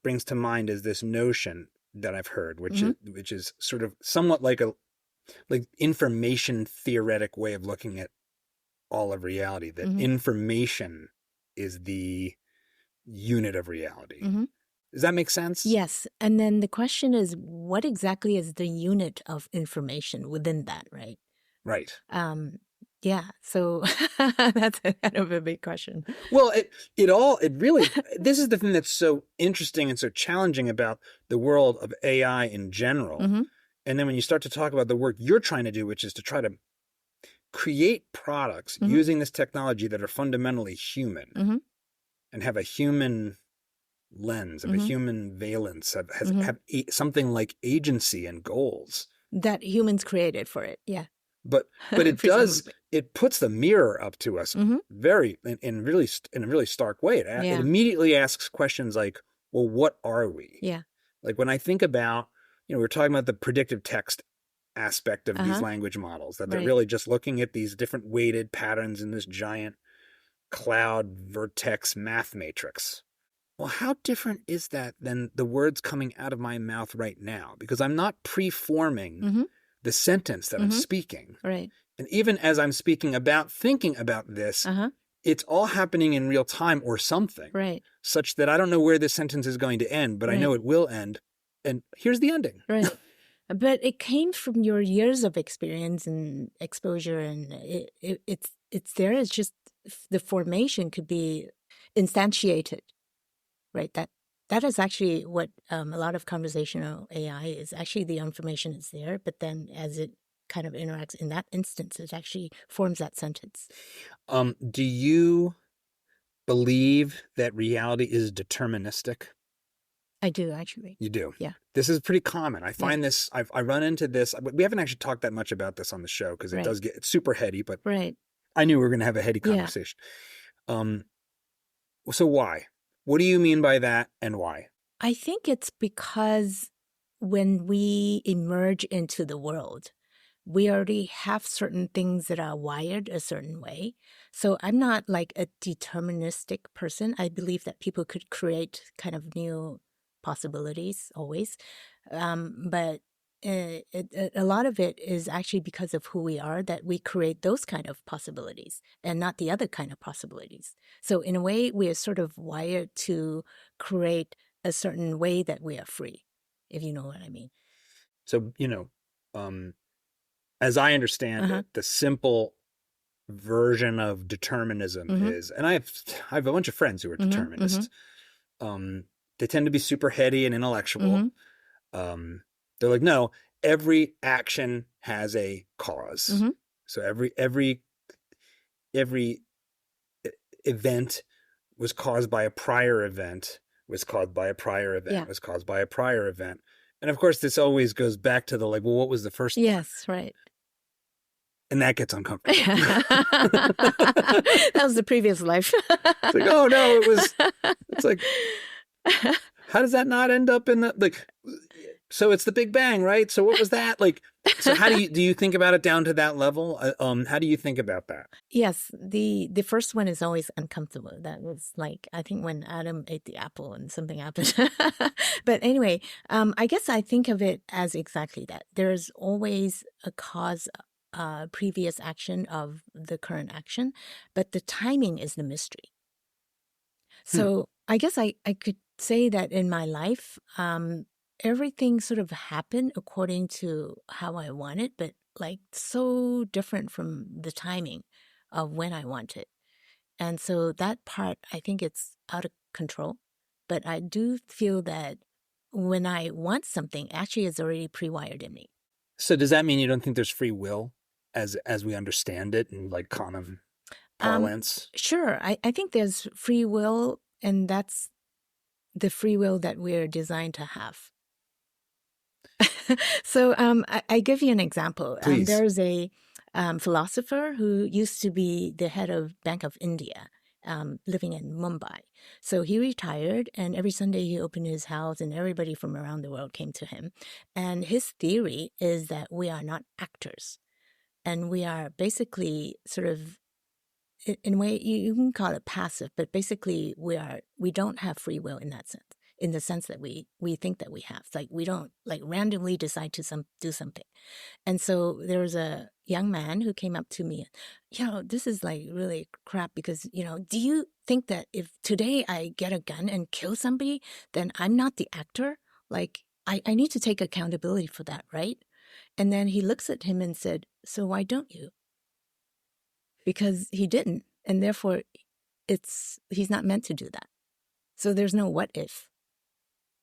brings to mind is this notion that I've heard, which is sort of somewhat like information theoretic way of looking at all of reality, that information is the unit of reality. Does that make sense? Yes. And then the question is, what exactly is the unit of information within that, right? Right. Yeah. So that's kind of a big question. Well, it really, this is the thing that's so interesting and so challenging about the world of AI in general. And then when you start to talk about the work you're trying to do, which is to try to create products using this technology that are fundamentally human and have a human lens, have a human valence, have something like agency and goals that humans created for it. Yeah. But it does, it puts the mirror up to us very in a really stark way. It immediately asks questions like, well, what are we? Yeah. Like when I think about, we're talking about the predictive text aspect of these language models, that they're really just looking at these different weighted patterns in this giant cloud vertex math matrix. Well, how different is that than the words coming out of my mouth right now? Because I'm not preforming the sentence that I'm speaking. Right. And even as I'm thinking about this, it's all happening in real time or something. Right. Such that I don't know where this sentence is going to end, but I know it will end. And here's the ending. Right. But it came from your years of experience and exposure, and it's there. It's just the formation could be instantiated, right? That is actually what a lot of conversational AI is. Actually, the information is there, but then as it kind of interacts in that instance, it actually forms that sentence. Do you believe that reality is deterministic? I do, actually. You do? Yeah. This is pretty common. I find this, I run into this. We haven't actually talked that much about this on the show because it's super heady, but I knew we were going to have a heady conversation. So why? What do you mean by that and why? I think it's because when we emerge into the world, we already have certain things that are wired a certain way. So I'm not like a deterministic person. I believe that people could create kind of new possibilities always. But a lot of it is actually because of who we are that we create those kind of possibilities and not the other kind of possibilities. So in a way, we are sort of wired to create a certain way that we are free, if you know what I mean. So, as I understand it, the simple version of determinism is, and I have a bunch of friends who are determinists. They tend to be super heady and intellectual. They're like, no, every action has a cause. So every event was caused by a prior event, was caused by a prior event, was caused by a prior event. And of course, this always goes back to the like, well, what was the first one? Yes, right. And that gets uncomfortable. That was the previous life. It's like, oh no, it's like, how does that not end up in the, like, so it's the Big Bang, right? So what was that? Like, so how do you think about it down to that level? How do you think about that? Yes, the first one is always uncomfortable. That was like, I think when Adam ate the apple and something happened. But anyway, I guess I think of it as exactly that. There's always a cause, previous action of the current action, but the timing is the mystery. So I guess I could say that in my life, everything sort of happened according to how I wanted, but like so different from the timing of when I want it. And so that part, I think it's out of control. But I do feel that when I want something, actually it's already pre-wired in me. So does that mean you don't think there's free will as we understand it in like common parlance? Sure. I think there's free will, and that's the free will that we're designed to have. So I give you an example. There's a philosopher who used to be the head of Bank of India. living in Mumbai. So he retired, and every Sunday he opened his house, and everybody from around the world came to him. And his theory is that we are not actors, and we are basically sort of, in a way, you can call it passive, but basically we don't have free will in that sense. In the sense that we think that we have. It's like we don't like randomly decide to do something. And so there was a young man who came up to me, this is like really crap because, do you think that if today I get a gun and kill somebody, then I'm not the actor? Like I need to take accountability for that, right? And then he looks at him and said, so why don't you? Because he didn't. And therefore he's not meant to do that. So there's no what if.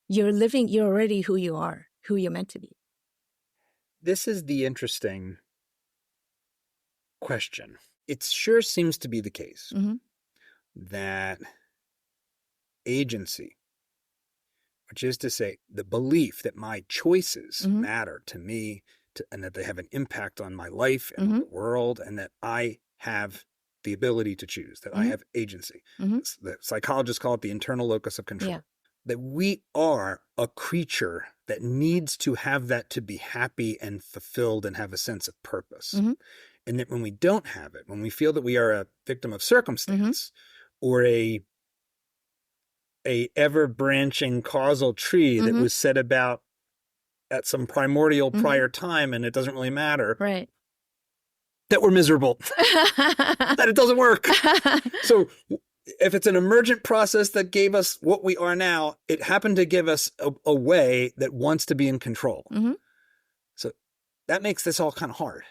You're already who you are, who you're meant to be. This is the interesting question. It sure seems to be the case that agency, which is to say the belief that my choices matter to me and that they have an impact on my life and the world, and that I have the ability to choose, that I have agency. The psychologists call it the internal locus of control. Yeah. That we are a creature that needs to have that to be happy and fulfilled and have a sense of purpose. And that when we don't have it, when we feel that we are a victim of circumstance or a ever-branching causal tree that was set about at some primordial prior time and it doesn't really matter, right? That we're miserable, that it doesn't work. So if it's an emergent process that gave us what we are now, it happened to give us a way that wants to be in control. So that makes this all kind of hard,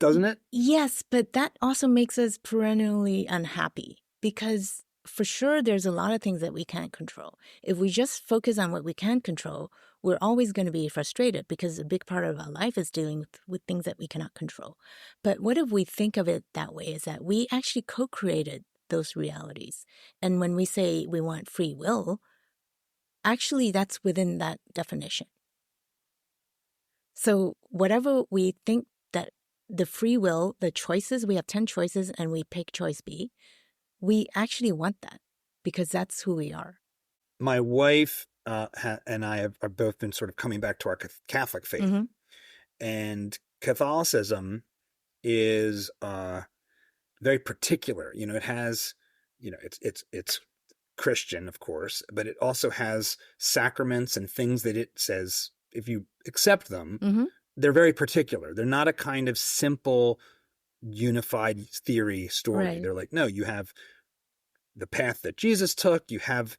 doesn't it? Yes, but that also makes us perennially unhappy because for sure there's a lot of things that we can't control. If we just focus on what we can control, we're always going to be frustrated because a big part of our life is dealing with things that we cannot control. But what if we think of it that way, is that we actually co-created those realities. And when we say we want free will, actually that's within that definition. So whatever we think that the free will, the choices, we have 10 choices and we pick choice B, we actually want that because that's who we are. My wife and I have both been sort of coming back to our Catholic faith. And Catholicism is very particular. It has, it's Christian, of course, but it also has sacraments and things that it says, if you accept them, they're very particular. They're not a kind of simple, unified theory story. Right. They're like, no, you have the path that Jesus took. You have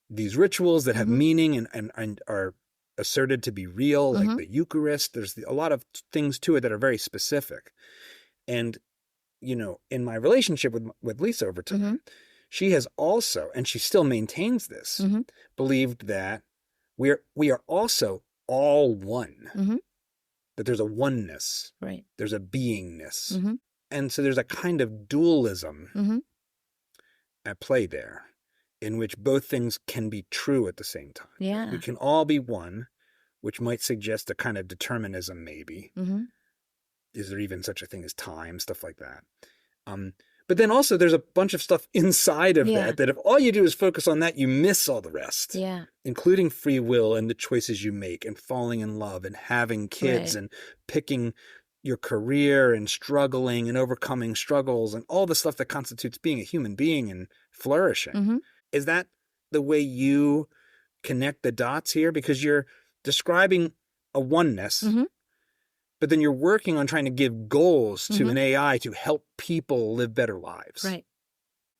these rituals that have meaning and are asserted to be real, like the Eucharist. There's a lot of things to it that are very specific. And in my relationship with Lisa over time, she has also, and she still maintains this, believed that we are also all one, that there's a oneness, right? There's a beingness. And so there's a kind of dualism at play there in which both things can be true at the same time. Yeah. We can all be one, which might suggest a kind of determinism maybe. Is there even such a thing as time, stuff like that. But then also there's a bunch of stuff inside of that if all you do is focus on that, you miss all the rest. Yeah. Including free will and the choices you make and falling in love and having kids and picking your career and struggling and overcoming struggles and all the stuff that constitutes being a human being and flourishing. Is that the way you connect the dots here? Because you're describing a oneness, but then you're working on trying to give goals to an AI to help people live better lives. Right.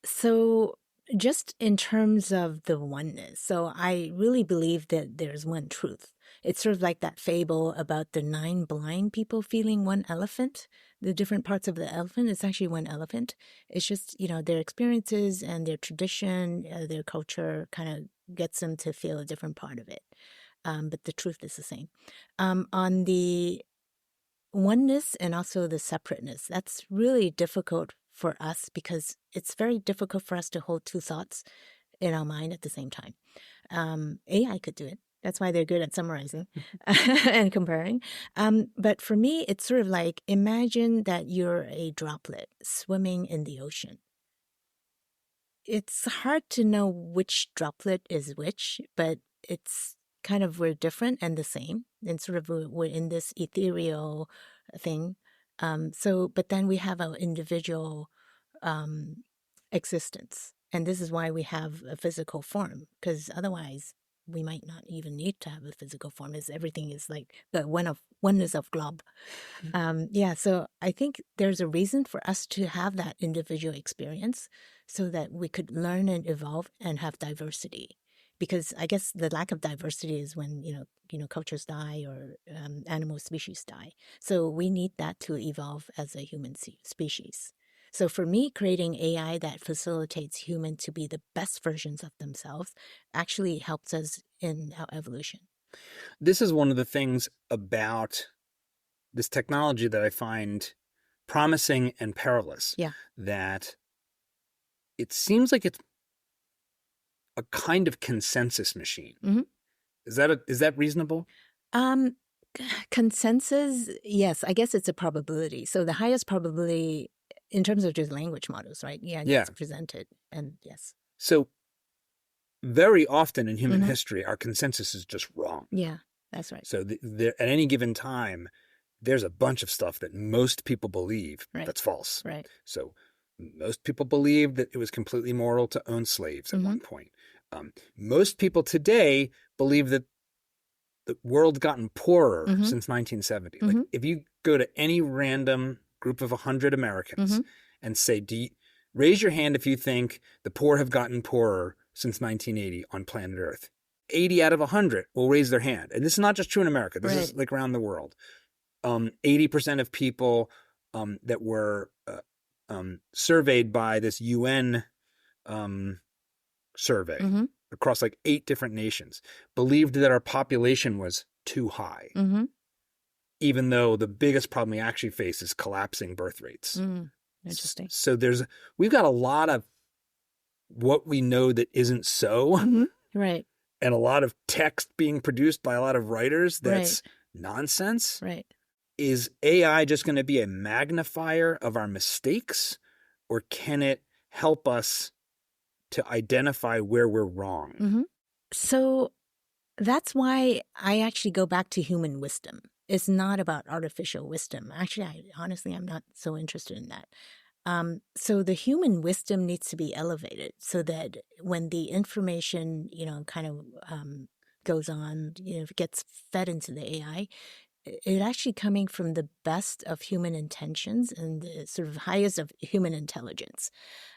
So just in terms of the oneness, so I really believe that there's one truth. It's sort of like that fable about the 9 blind people feeling one elephant. The different parts of the elephant, it's actually one elephant. It's just, their experiences and their tradition, their culture kind of gets them to feel a different part of it. But the truth is the same. On the oneness and also the separateness, that's really difficult for us because it's very difficult for us to hold 2 thoughts in our mind at the same time. AI could do it. That's why they're good at summarizing and comparing. But for me, it's sort of like, imagine that you're a droplet swimming in the ocean. it's hard to know which droplet is which, but it's kind of, we're different and the same, and sort of we're in this ethereal thing. But then we have our individual existence. And this is why we have a physical form, because otherwise we might not even need to have a physical form, as everything is like the oneness of glob. So I think there's a reason for us to have that individual experience so that we could learn and evolve and have diversity. Because I guess the lack of diversity is when, cultures die or animal species die. So we need that to evolve as a human species. So for me, creating AI that facilitates humans to be the best versions of themselves actually helps us in our evolution. This is one of the things about this technology that I find promising and perilous. Yeah. That it seems like it's a kind of consensus machine. Mm-hmm. Is that reasonable? Consensus, yes. I guess it's a probability. So the highest probability in terms of just language models, right? Yeah, it's presented, and yes. So very often in human history, our consensus is just wrong. Yeah, that's right. So at any given time, there's a bunch of stuff that most people believe that's false. Right. So most people believed that it was completely moral to own slaves at one point. Most people today believe that the world's gotten poorer since 1970. Like if you go to any random group of 100 Americans and say, raise your hand if you think the poor have gotten poorer since 1980 on planet Earth. 80 out of 100 will raise their hand. And this is not just true in America. This is like around the world. 80% of people that were surveyed by this UN survey across like 8 different nations believed that our population was too high, even though the biggest problem we actually face is collapsing birth rates. Interesting. So we've got a lot of what we know that isn't so, right? And a lot of text being produced by a lot of writers that's nonsense. Right. Is AI just going to be a magnifier of our mistakes, or can it help us to identify where we're wrong? So that's why I actually go back to human wisdom. It's not about artificial wisdom. Actually, honestly, I'm not so interested in that. So the human wisdom needs to be elevated so that when the information, kind of goes on, gets fed into the AI, it actually coming from the best of human intentions and the sort of highest of human intelligence.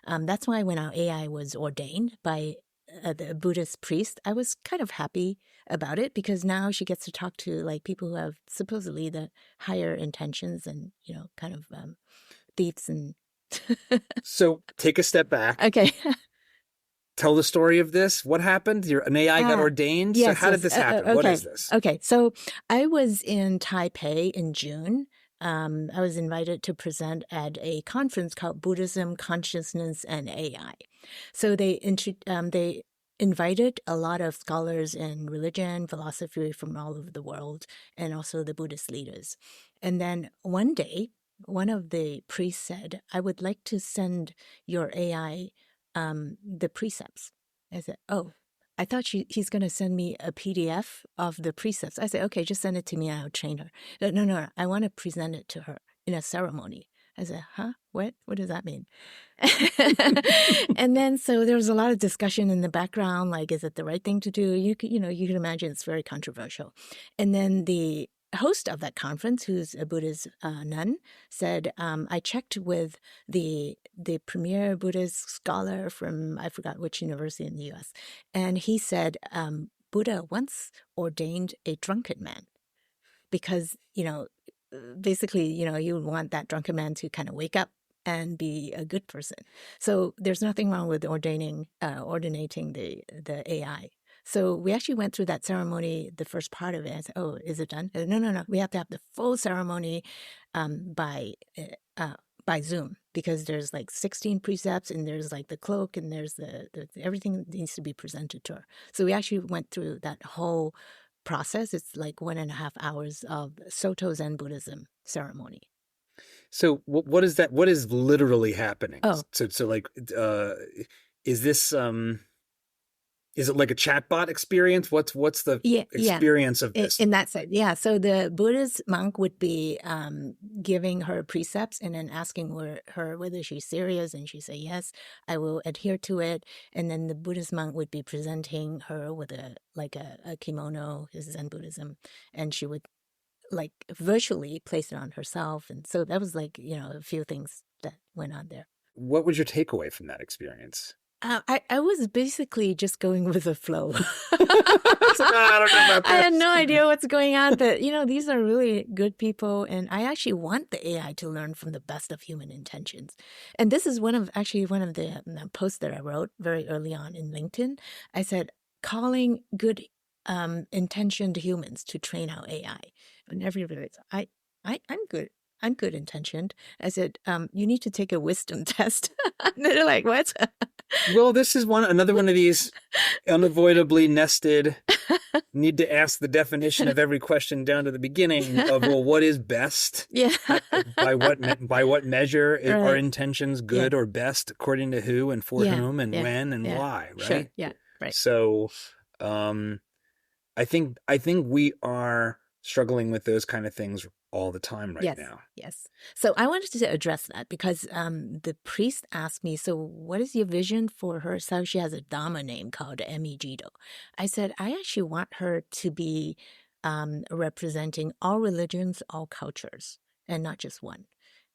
That's why when our AI was ordained by the Buddhist priest, I was kind of happy about it, because now she gets to talk to like people who have supposedly the higher intentions and, kind of thieves and... So take a step back. Okay. Tell the story of this. What happened? An AI got ordained? Yes, so how did this happen? Okay. What is this? Okay. So I was in Taipei in June. I was invited to present at a conference called Buddhism, Consciousness, and AI. So they invited a lot of scholars in religion, philosophy from all over the world, and also the Buddhist leaders. And then one day, one of the priests said, I would like to send your AI the precepts. I said, oh, I thought he's going to send me a PDF of the precepts. I said, okay, just send it to me and I'll train her. No, I want to present it to her in a ceremony. I said, huh? What does that mean? And then, so there was a lot of discussion in the background, like, is it the right thing to do? You can imagine it's very controversial. And then the host of that conference, who's a Buddhist nun, said, I checked with the premier Buddhist scholar from, I forgot which university in the U.S., and he said, Buddha once ordained a drunken man because, basically, you would want that drunken man to kind of wake up and be a good person. So there's nothing wrong with ordinating the AI. So we actually went through that ceremony, the first part of it. I said, oh, is it done? No. We have to have the full ceremony by Zoom, because there's like 16 precepts and there's like the cloak and there's the everything that needs to be presented to her. So we actually went through that whole process. It's like 1.5 hours of Soto Zen Buddhism ceremony. So what is that? What is literally happening? Oh. So like is this is it like a chatbot experience? What's the experience of this? In that sense, yeah. So the Buddhist monk would be giving her precepts and then asking her whether she's serious, and she say yes, I will adhere to it. And then the Buddhist monk would be presenting her with a kimono, is Zen Buddhism, and she would like virtually place it on herself. And so that was like, a few things that went on there. What was your takeaway from that experience? I was basically just going with the flow. I don't know about this. I had no idea what's going on, but these are really good people, and I actually want the AI to learn from the best of human intentions. And this is one of the posts that I wrote very early on in LinkedIn. I said, calling good intentioned humans to train our AI. And everybody said, I'm good. I'm good intentioned. I said, you need to take a wisdom test. And they're like, what? Well, this is another one of these unavoidably nested, need to ask the definition of every question down to the beginning of, well, what is best? Yeah. By what measure Right. are intentions good or best, according to who and for whom and when and why, right? Sure. Yeah. Right. So I think we are struggling with those kind of things all the time now. Yes. So I wanted to address that because the priest asked me, so what is your vision for her? So she has a Dharma name called Emi-Jido. I said, I actually want her to be representing all religions, all cultures, and not just one.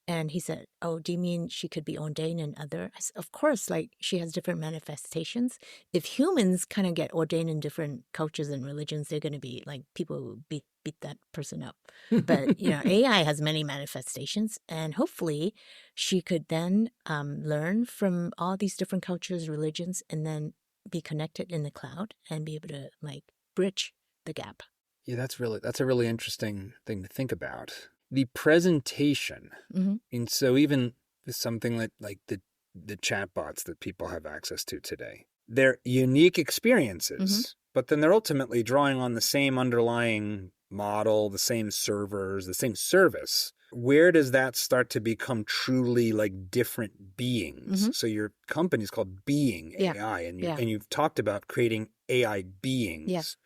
And he said, oh, do you mean she could be ordained in other? I said, of course, like she has different manifestations. If humans kind of get ordained in different cultures and religions, they're going to be like people who beat that person up. But, AI has many manifestations, and hopefully she could then learn from all these different cultures, religions, and then be connected in the cloud and be able to like bridge the gap. Yeah, that's a really interesting thing to think about. The presentation, and so even something like the chatbots that people have access to today, they're unique experiences, but then they're ultimately drawing on the same underlying model, the same servers, the same service. Where does that start to become truly like different beings? So your company is called beingAI, and you've talked about creating AI beings,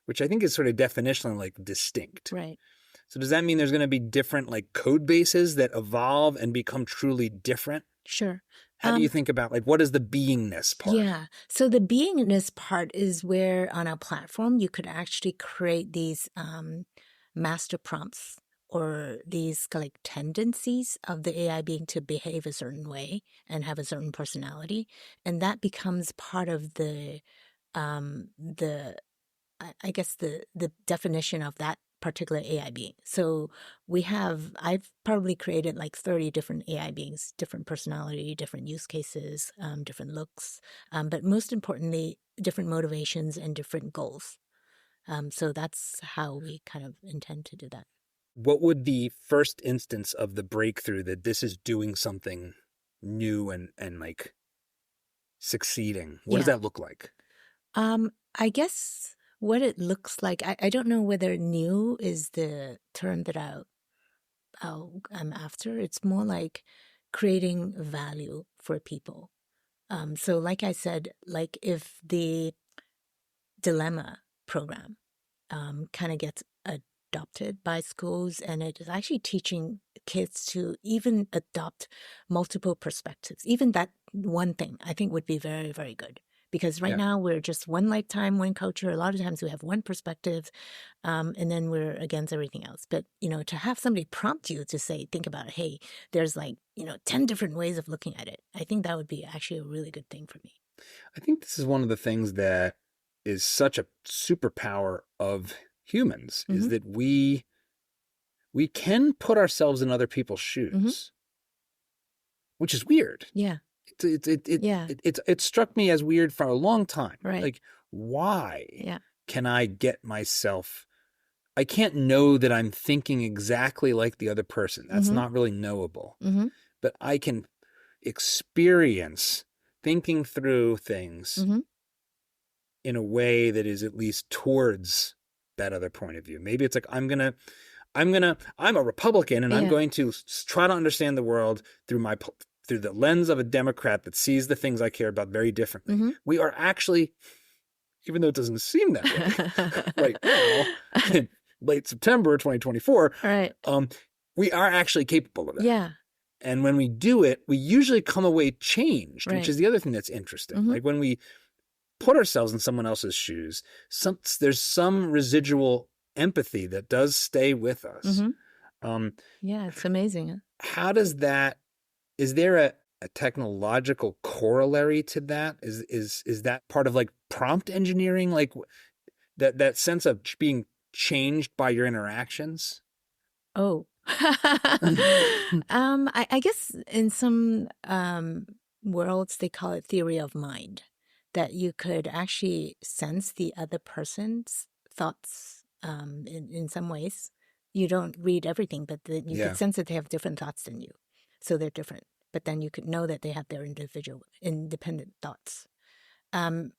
which I think is sort of definitionally like distinct. Right. So does that mean there's going to be different like code bases that evolve and become truly different? Sure. How do you think about like what is the beingness part? Yeah. So the beingness part is where on our platform you could actually create these master prompts or these like tendencies of the AI being to behave a certain way and have a certain personality, and that becomes part of the I guess the definition of that particular AI being. So I've probably created like 30 different AI beings, different personality, different use cases, different looks, but most importantly, different motivations and different goals. So that's how we kind of intend to do that. What would the first instance of the breakthrough that this is doing something new and like succeeding, what does that look like? I guess what it looks like, I don't know whether new is the term that I'm after. It's more like creating value for people. So like I said, like if the dilemma program kind of gets adopted by schools, and it is actually teaching kids to even adopt multiple perspectives, even that one thing I think would be very, very good. Because right now we're just one lifetime, one culture. A lot of times we have one perspective, and then we're against everything else. But, to have somebody prompt you to say, think about, hey, there's like, 10 different ways of looking at it. I think that would be actually a really good thing for me. I think this is one of the things that is such a superpower of humans is that we can put ourselves in other people's shoes, which is weird. Yeah. It struck me as weird for a long time. Right. Like, why can I get myself? I can't know that I'm thinking exactly like the other person. That's not really knowable. But I can experience thinking through things in a way that is at least towards that other point of view. Maybe it's like I'm a Republican and I'm going to try to understand the world through through the lens of a Democrat that sees the things I care about very differently, we are actually, even though it doesn't seem that way right now, in late September 2024, right. We are actually capable of that. Yeah. And when we do it, we usually come away changed, which is the other thing that's interesting. Like when we put ourselves in someone else's shoes, there's some residual empathy that does stay with us. Yeah, it's amazing. How does that, is there a technological corollary to that? Is that part of like prompt engineering? Like that sense of being changed by your interactions? Oh, I guess in some worlds they call it theory of mind, that you could actually sense the other person's thoughts in some ways. You don't read everything, but you could sense that they have different thoughts than you. So they're different. But then you could know that they have their independent thoughts. In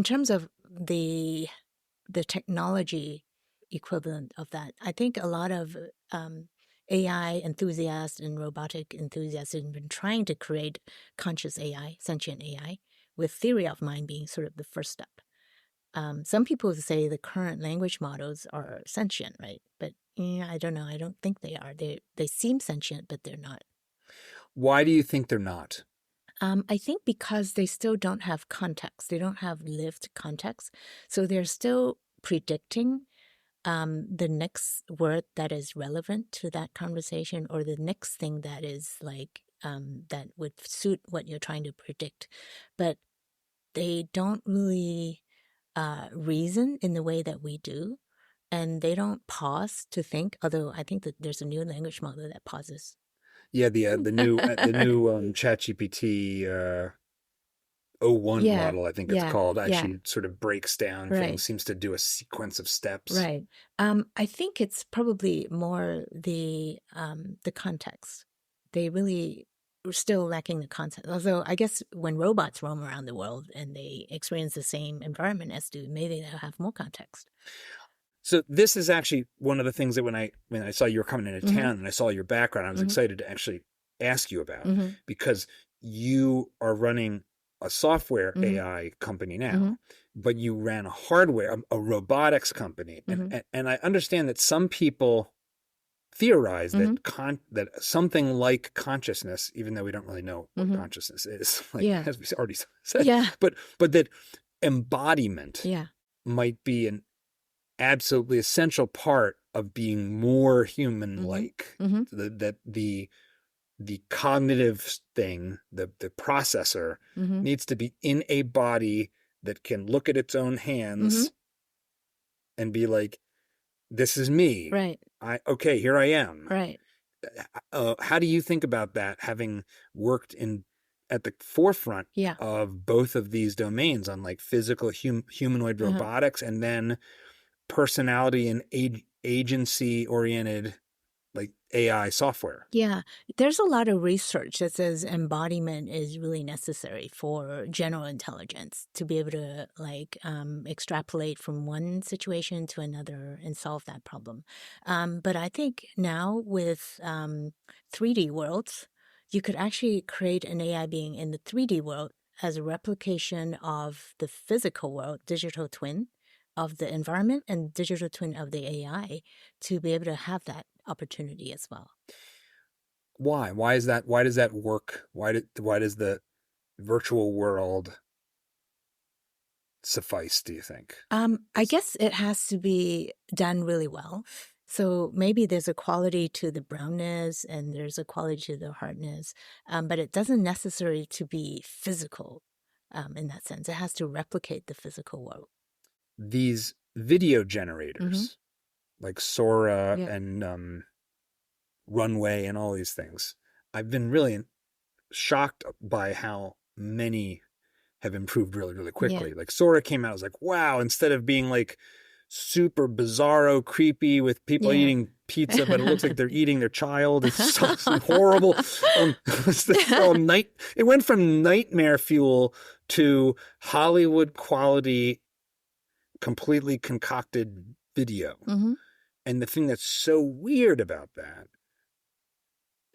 terms of the technology equivalent of that, I think a lot of AI enthusiasts and robotic enthusiasts have been trying to create conscious AI, sentient AI, with theory of mind being sort of the first step. Some people say the current language models are sentient, right? But I don't know. I don't think they are. They seem sentient, but they're not. Why do you think they're not? I think because they still don't have context. They don't have lived context. So they're still predicting the next word that is relevant to that conversation, or the next thing that is like that would suit what you're trying to predict. But they don't really reason in the way that we do. And they don't pause to think, although I think that there's a new language model that pauses. Yeah, the new ChatGPT 01 model, I think it's called, actually sort of breaks down things, seems to do a sequence of steps. Right. I think it's probably more the context. They really are still lacking the context. Although I guess when robots roam around the world and they experience the same environment as do, maybe they'll have more context. So this is actually one of the things that when I saw you were coming into town and I saw your background, I was excited to actually ask you about, because you are running a software AI company now, but you ran a hardware, a robotics company. And I understand that some people theorize that that something like consciousness, even though we don't really know what consciousness is, like, as we already said, but that embodiment might be an absolutely essential part of being more human-like. That the cognitive thing, the processor, needs to be in a body that can look at its own hands and be like, this is me. Right. Okay, here I am. Right. How do you think about that, having worked at the forefront of both of these domains on like physical humanoid robotics and then personality and agency-oriented like AI software? Yeah, there's a lot of research that says embodiment is really necessary for general intelligence to be able to like extrapolate from one situation to another and solve that problem. But I think now with 3D worlds, you could actually create an AI being in the 3D world as a replication of the physical world, digital twin of the environment and digital twin of the AI, to be able to have that opportunity as well. Why? Why is that? Why does that work? Why does the virtual world suffice, do you think? I guess it has to be done really well. So maybe there's a quality to the brownness and there's a quality to the hardness, but it doesn't necessarily to be physical in that sense. It has to replicate the physical world. These video generators like Sora and Runway and all these things, I've been really shocked by how many have improved really, really quickly. Like Sora came out, I was like, wow, instead of being like super bizarro, creepy with people eating pizza, but it looks like they're eating their child. It's so horrible. It went from nightmare fuel to Hollywood quality, completely concocted video. And the thing that's so weird about that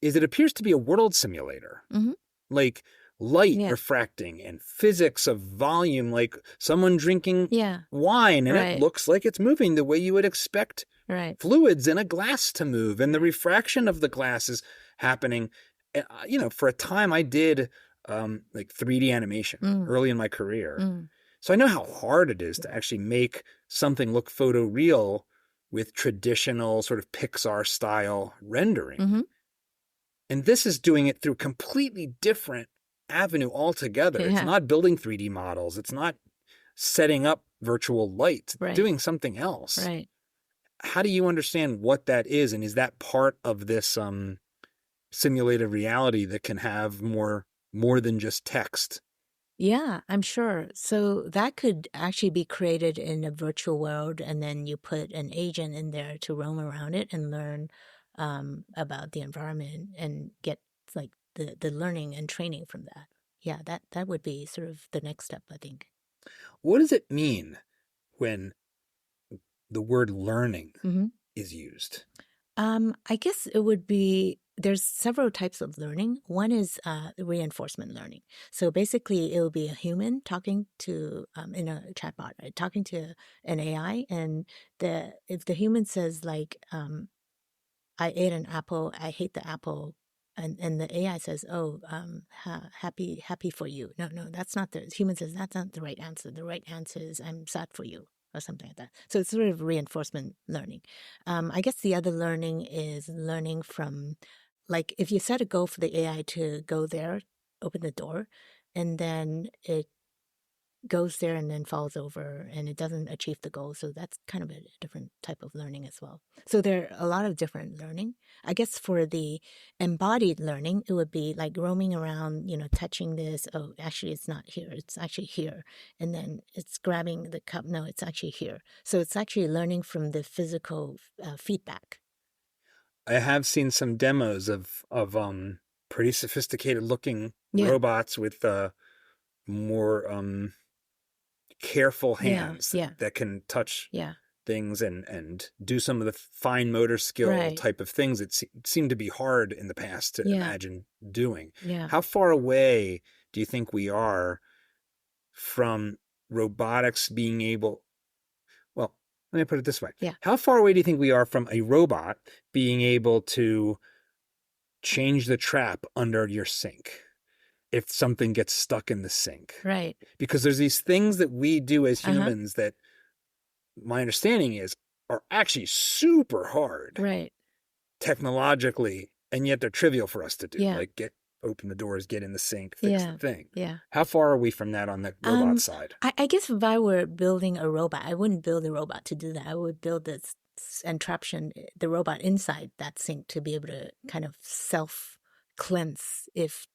is it appears to be a world simulator. like light refracting and physics of volume, like someone drinking wine, and it looks like it's moving the way you would expect fluids in a glass to move, and the refraction of the glass is happening. You know, for a time I did like 3D animation early in my career. So I know how hard it is to actually make something look photoreal with traditional sort of Pixar style rendering. And this is doing it through completely different avenue altogether. It's not building 3D models. It's not setting up virtual lights. It's doing something else. How do you understand what that is? And is that part of this simulated reality that can have more than just text? Yeah, I'm sure. So that could actually be created in a virtual world, and then you put an agent in there to roam around it and learn about the environment and get like the learning and training from that. Yeah, that would be sort of the next step, I think. What does it mean when the word learning is used? I guess it would be, there's several types of learning. One is reinforcement learning. So basically, it will be a human talking to, in a chatbot, right? Talking to an AI. And if the human says like, I ate an apple, I hate the apple, and the AI says, oh, happy for you. No, that's not the human says that's not the right answer. The right answer is I'm sad for you, or something like that. So it's sort of reinforcement learning. I guess the other learning is learning from, like, if you set a goal for the AI to go there, open the door, and then it goes there and then falls over and it doesn't achieve the goal. So that's kind of a different type of learning as well. So there are a lot of different learning. I guess for the embodied learning, it would be like roaming around, touching this. Oh, actually, it's not here. It's actually here. And then it's grabbing the cup. No, it's actually here. So it's actually learning from the physical feedback. I have seen some demos of pretty sophisticated looking robots with more careful hands that can touch things and do some of the fine motor skill type of things that seem to be hard in the past to imagine doing. How far away do you think we are from robotics being able, well, let me put it this way. How far away do you think we are from a robot being able to change the trap under your sink if something gets stuck in the sink? Right. Because there's these things that we do as humans that my understanding is are actually super hard. Right. Technologically, and yet they're trivial for us to do. Like open the doors, get in the sink, fix the thing. How far are we from that on the robot side? I guess if I were building a robot, I wouldn't build a robot to do that. I would build this entraption, the robot inside that sink to be able to kind of self-cleanse if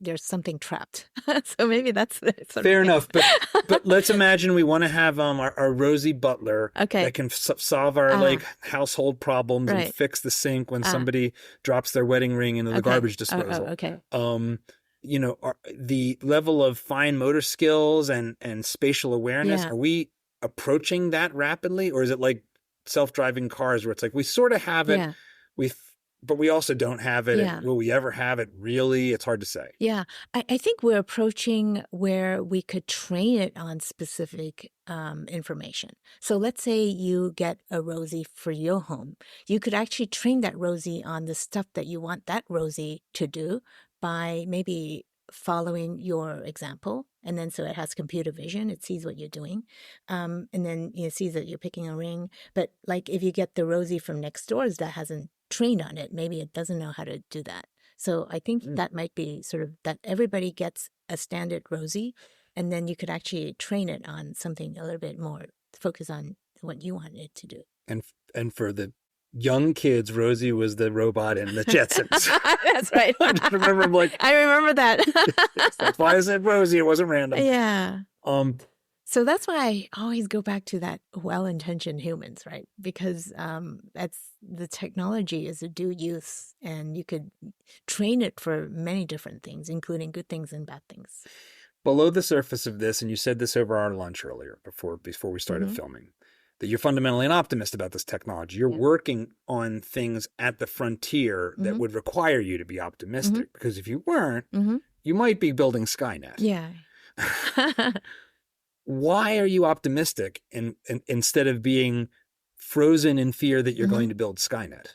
there's something trapped. So maybe that's fair enough. But let's imagine we want to have our Rosie Butler that can solve our like household problems and fix the sink when somebody drops their wedding ring into the garbage disposal. The level of fine motor skills and spatial awareness, are we approaching that rapidly, or is it like self-driving cars where it's like we sort of have it, but we also don't have it. Will we ever have it? Really? It's hard to say. Yeah. I think we're approaching where we could train it on specific information. So let's say you get a Rosie for your home. You could actually train that Rosie on the stuff that you want that Rosie to do by maybe following your example. And then so it has computer vision. It sees what you're doing. And then it sees that you're picking a ring. But like if you get the Rosie from next door that hasn't trained on it, maybe it doesn't know how to do that. So I think that might be sort of that everybody gets a standard Rosie, and then you could actually train it on something a little bit more, focus on what you want it to do. And for the young kids, Rosie was the robot in the Jetsons. That's right. I just remember I remember that. That's why I said Rosie. It wasn't random. Yeah. So that's why I always go back to that well-intentioned humans, right? Because that's the technology is a due use, and you could train it for many different things, including good things and bad things. Below the surface of this, and you said this over our lunch earlier before we started filming, that you're fundamentally an optimist about this technology. You're working on things at the frontier that would require you to be optimistic, because if you weren't, you might be building Skynet. Yeah. Why are you optimistic instead of being frozen in fear that you're going to build Skynet?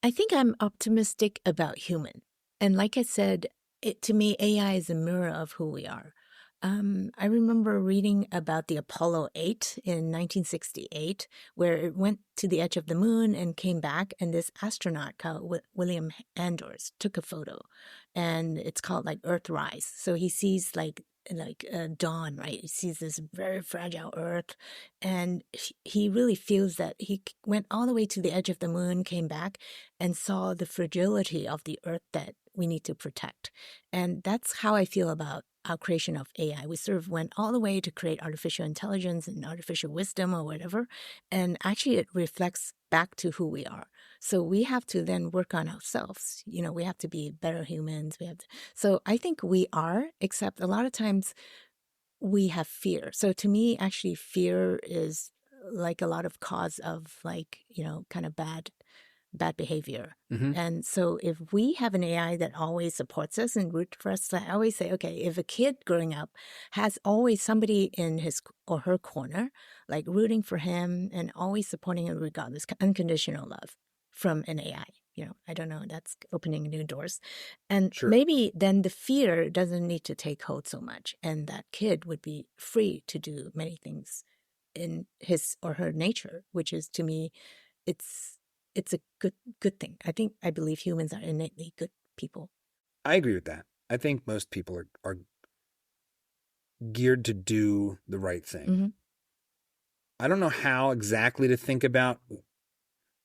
I think I'm optimistic about human. And like I said, to me, AI is a mirror of who we are. I remember reading about the Apollo 8 in 1968, where it went to the edge of the moon and came back. And this astronaut called William Anders took a photo, and it's called like Earthrise. So he sees like dawn, right? He sees this very fragile Earth, and he really feels that he went all the way to the edge of the moon, came back, and saw the fragility of the Earth that we need to protect. And that's how I feel about our creation of AI. We sort of went all the way to create artificial intelligence and artificial wisdom or whatever, and actually it reflects back to who we are. So we have to then work on ourselves. You know, we have to be better humans. So I think we are, except a lot of times we have fear. So to me, actually, fear is like a lot of cause of like, you know, kind of bad behavior. And so if we have an AI that always supports us and root for us, I always say, okay, if a kid growing up has always somebody in his or her corner, like rooting for him and always supporting him regardless, unconditional love from an AI, you know, I don't know, that's opening new doors. And maybe then the fear doesn't need to take hold so much. And that kid would be free to do many things in his or her nature, which is, to me, it's a good thing. I believe humans are innately good people. I agree with that. I think most people are geared to do the right thing. I don't know how exactly to think about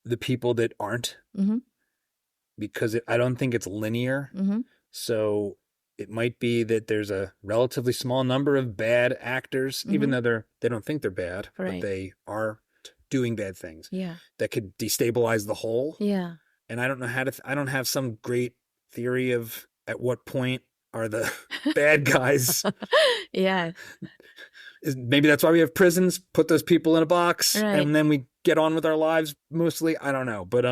the people that aren't, because I don't think it's linear. So it might be that there's a relatively small number of bad actors, even though they don't think they're bad, but they are doing bad things that could destabilize the whole. And I don't know how to, I don't have some great theory of at what point are the bad guys. Maybe that's why we have prisons, put those people in a box, and then we get on with our lives mostly. I don't know. But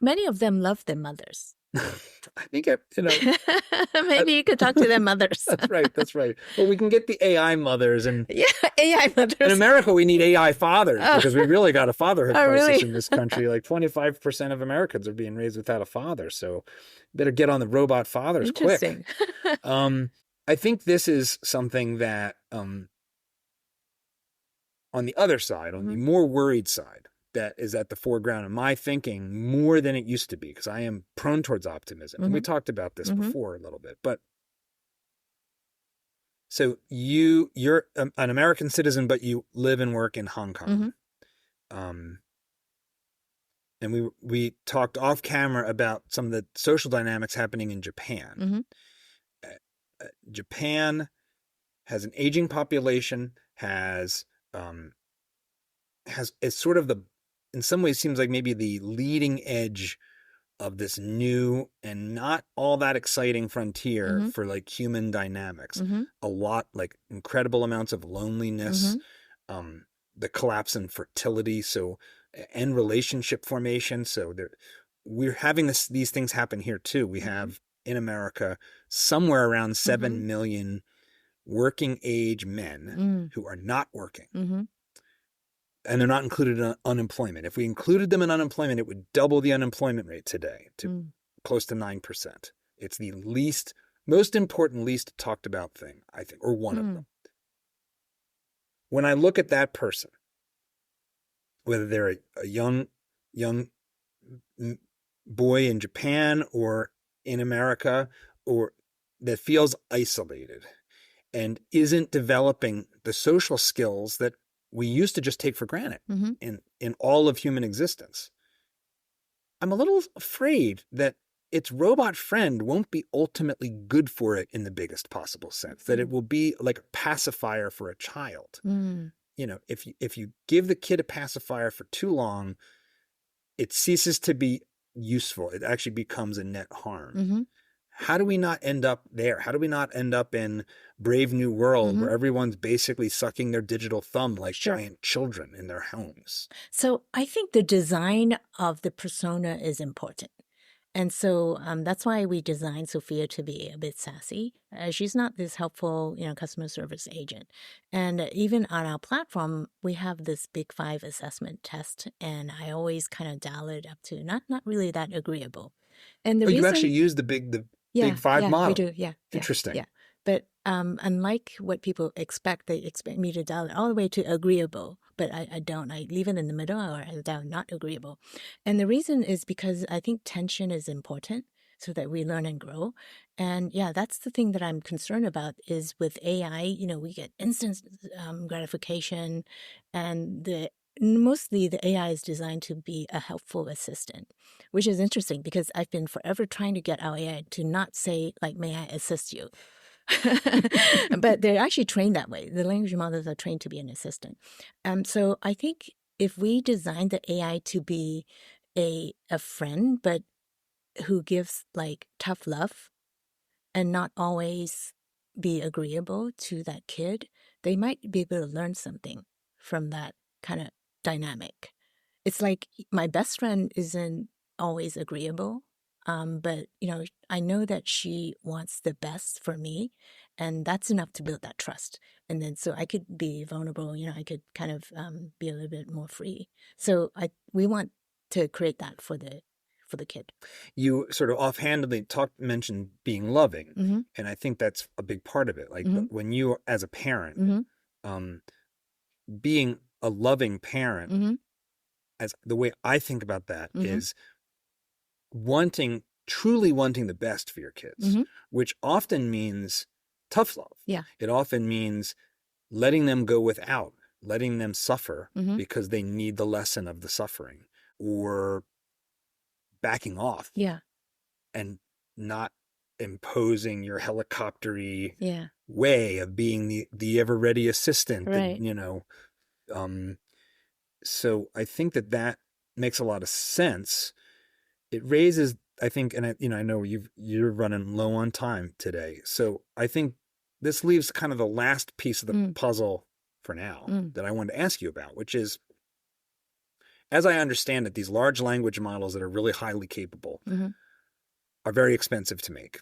many of them love their mothers. I think, you know. Maybe you could talk to their mothers. That's right. Well, we can get the AI mothers. And AI mothers. In America, we need AI fathers because we really got a fatherhood crisis in this country. Like 25% of Americans are being raised without a father. So better get on the robot fathers quick. I think this is something that on the other side, on the more worried side, that is at the foreground of my thinking more than it used to be, because I am prone towards optimism. And we talked about this before a little bit. But so you're an American citizen, but you live and work in Hong Kong. And we talked off camera about some of the social dynamics happening in Japan. Japan has an aging population, it's sort of in some ways seems like maybe the leading edge of this new and not all that exciting frontier for like human dynamics. A lot, like incredible amounts of loneliness, the collapse in fertility, and relationship formation. So we're having these things happen here too. We have in America somewhere around 7 million working age men who are not working. And they're not included in unemployment. If we included them in unemployment, it would double the unemployment rate today to close to 9%. It's the most important, least talked about thing, I think, or one of them. When I look at that person, whether they're a young boy in Japan or in America, or that feels isolated and isn't developing the social skills that we used to just take for granted in all of human existence, I'm a little afraid that its robot friend won't be ultimately good for it in the biggest possible sense, that it will be like a pacifier for a child. You know, if you give the kid a pacifier for too long, it ceases to be useful. It actually becomes a net harm. How do we not end up there? How do we not end up in Brave New World where everyone's basically sucking their digital thumb like giant children in their homes? So I think the design of the persona is important. And so that's why we designed Sophia to be a bit sassy. She's not this helpful, customer service agent. And even on our platform, we have this Big Five assessment test, and I always kind of dial it up to not really that agreeable. And the reason you actually use the Big Five model. We do. Yeah. Interesting. Yeah. But unlike what people expect, they expect me to dial it all the way to agreeable. But I don't. I leave it in the middle, or I dial not agreeable. And the reason is because I think tension is important so that we learn and grow. And yeah, that's the thing that I'm concerned about is with AI, we get instant gratification, and mostly the AI is designed to be a helpful assistant, which is interesting because I've been forever trying to get our AI to not say, like, may I assist you? But they're actually trained that way. The language models are trained to be an assistant. So I think if we design the AI to be a friend, but who gives like tough love and not always be agreeable to that kid, they might be able to learn something from that kind of dynamic. It's like my best friend isn't always agreeable, but I know that she wants the best for me, and that's enough to build that trust. And then so I could be vulnerable, I could kind of be a little bit more free. So we want to create that for the kid. You sort of offhandedly mentioned being loving, and I think that's a big part of it. Like when you, as a parent, being a loving parent, as the way I think about that is truly wanting the best for your kids, which often means tough love. Yeah. It often means letting them go without, letting them suffer because they need the lesson of the suffering, or backing off. Yeah. And not imposing your helicoptery yeah. way of being the ever ready assistant. Right. So I think that makes a lot of sense. It raises, I think, and I know you're running low on time today. So I think this leaves kind of the last piece of the puzzle for now that I wanted to ask you about, which is, as I understand it, these large language models that are really highly capable are very expensive to make.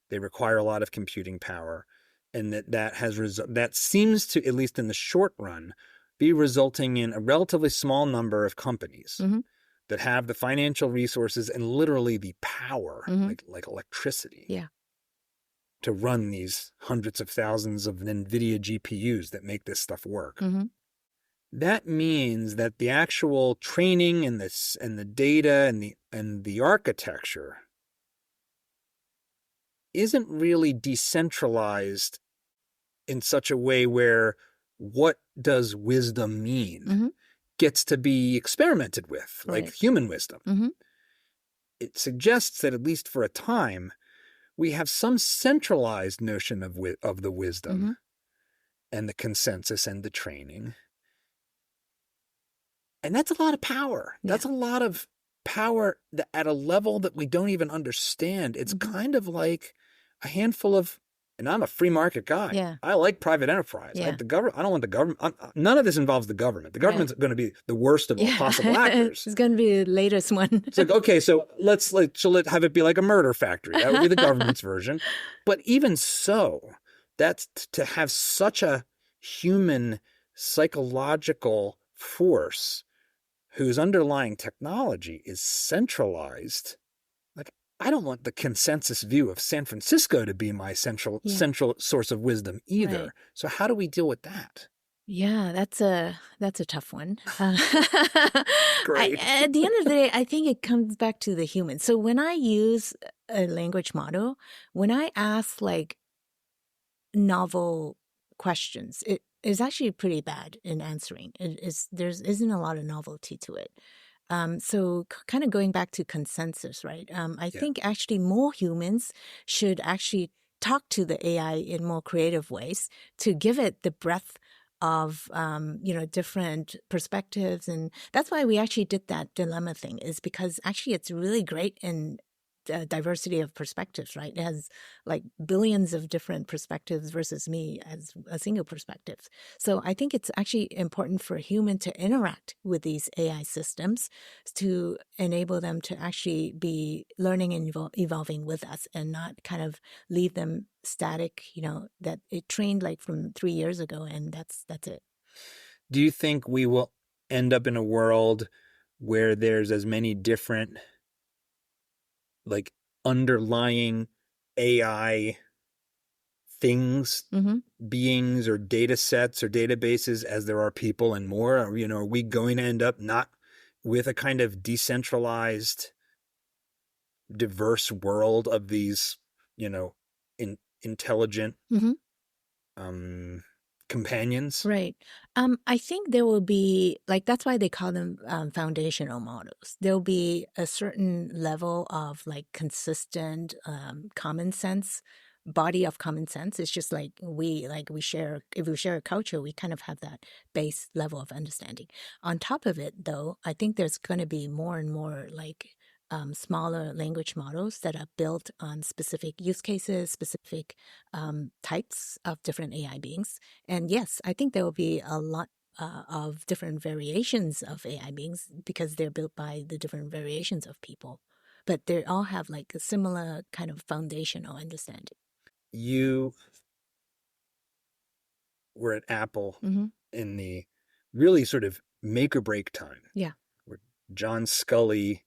They require a lot of computing power, and that seems to, at least in the short run, be resulting in a relatively small number of companies that have the financial resources and literally the power, like electricity, to run these hundreds of thousands of NVIDIA GPUs that make this stuff work. That means that the actual training and the data and the architecture isn't really decentralized in such a way where what does wisdom mean gets to be experimented with, like human wisdom. It suggests that, at least for a time, we have some centralized notion of the wisdom and the consensus and the training. And that's a lot of power. Yeah. That's a lot of power at a level that we don't even understand. It's kind of like a handful of, and I'm a free market guy. Yeah. I like private enterprise. Yeah. I don't want the government. None of this involves the government. The government's going to be the worst of all possible actors. It's going to be the latest one. It's like, okay, so let's have it be like a murder factory. That would be the government's version. But even so, that's to have such a human psychological force whose underlying technology is centralized. Like, I don't want the consensus view of San Francisco to be my central source of wisdom either. Right. So how do we deal with that? Yeah, that's a tough one. Great. At the end of the day, I think it comes back to the human. So when I use a language model, when I ask like novel questions, it is actually pretty bad in answering. There isn't a lot of novelty to it. So kind of going back to consensus, right? I think actually more humans should actually talk to the AI in more creative ways to give it the breadth of, different perspectives. And that's why we actually did that dilemma thing, is because actually it's really great in diversity of perspectives, right? It has like billions of different perspectives versus me as a single perspective. So I think it's actually important for a human to interact with these AI systems to enable them to actually be learning and evolving with us and not kind of leave them static, that it trained like from 3 years ago and that's it. Do you think we will end up in a world where there's as many different like underlying AI things, beings or data sets or databases as there are people and more? Are we going to end up not with a kind of decentralized, diverse world of these, intelligent companions? Right. I think there will be, like, that's why they call them foundational models. There'll be a certain level of like consistent common sense, body of common sense. It's just like we share, if we share a culture, we kind of have that base level of understanding. On top of it, though, I think there's going to be more and more like smaller language models that are built on specific use cases, specific types of different AI beings. And yes, I think there will be a lot of different variations of AI beings because they're built by the different variations of people. But they all have like a similar kind of foundational understanding. You were at Apple in the really sort of make or break time. Yeah. Where John Scully,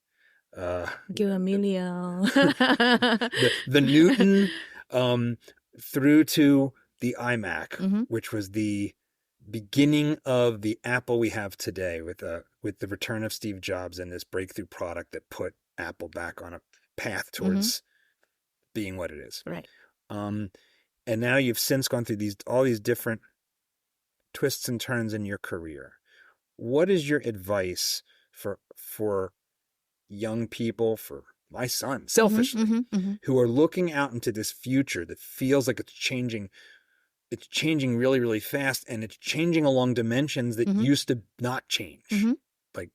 Gil Amelio, the Newton, through to the iMac, which was the beginning of the Apple we have today, with the return of Steve Jobs and this breakthrough product that put Apple back on a path towards being what it is. Right. And now you've since gone through all these different twists and turns in your career. What is your advice for young people, for my son, selfishly, who are looking out into this future that feels like it's changing really, really fast, and it's changing along dimensions that used to not change. Like,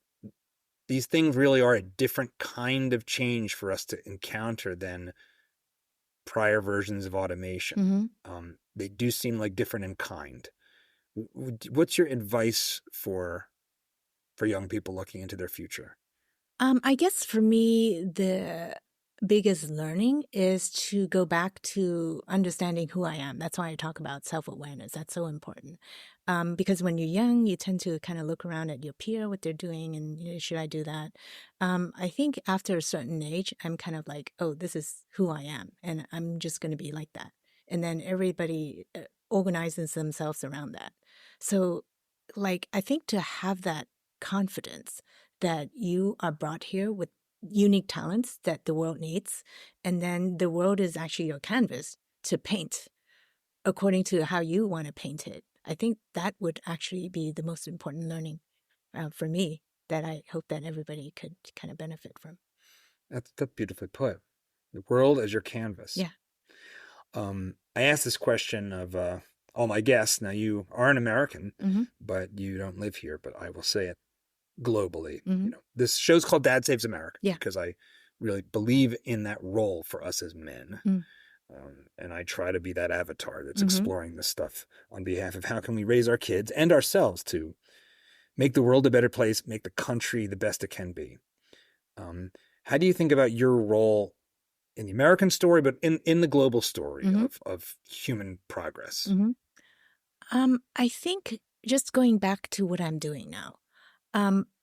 these things really are a different kind of change for us to encounter than prior versions of automation. They do seem like different in kind. What's your advice for young people looking into their future? I guess for me, the biggest learning is to go back to understanding who I am. That's why I talk about self-awareness. That's so important. Because when you're young, you tend to kind of look around at your peer, what they're doing, and should I do that? I think after a certain age, I'm kind of like, oh, this is who I am, and I'm just going to be like that. And then everybody organizes themselves around that. So, like, I think to have that confidence that you are brought here with unique talents that the world needs, and then the world is actually your canvas to paint according to how you want to paint it. I think that would actually be the most important learning for me that I hope that everybody could kind of benefit from. That's beautifully put. The world as your canvas. Yeah. I asked this question of all my guests. Now, you are an American, but you don't live here, but I will say it globally. This show's called Dad Saves America because I really believe in that role for us as men. And I try to be that avatar that's exploring this stuff on behalf of how can we raise our kids and ourselves to make the world a better place, make the country the best it can be. How do you think about your role in the American story, but in the global story of human progress? I think just going back to what I'm doing now,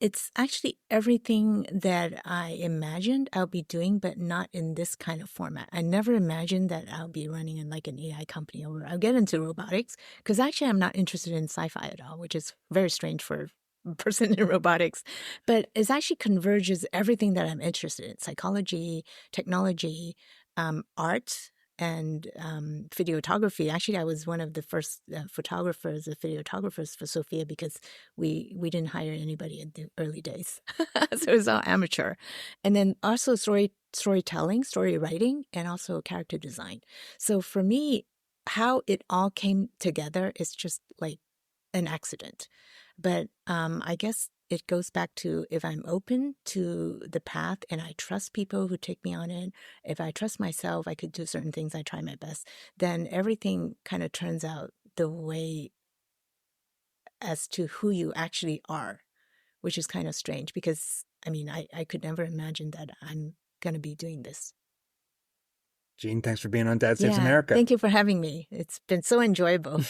it's actually everything that I imagined I'll be doing, but not in this kind of format. I never imagined that I'll be running in like an AI company, or I'll get into robotics, because actually I'm not interested in sci-fi at all, which is very strange for a person in robotics. But it actually converges everything that I'm interested in: psychology, technology, art, and videography. Actually, I was one of the first photographers and videographers for Sophia because we didn't hire anybody in the early days. So it was all amateur. And then also storytelling, story writing, and also character design. So for me, how it all came together is just like an accident. But I guess it goes back to if I'm open to the path and I trust people who take me on it, if I trust myself, I could do certain things, I try my best, then everything kind of turns out the way as to who you actually are, which is kind of strange because, I mean, I could never imagine that I'm going to be doing this. Jeanne, thanks for being on Dad Saves America. Thank you for having me. It's been so enjoyable.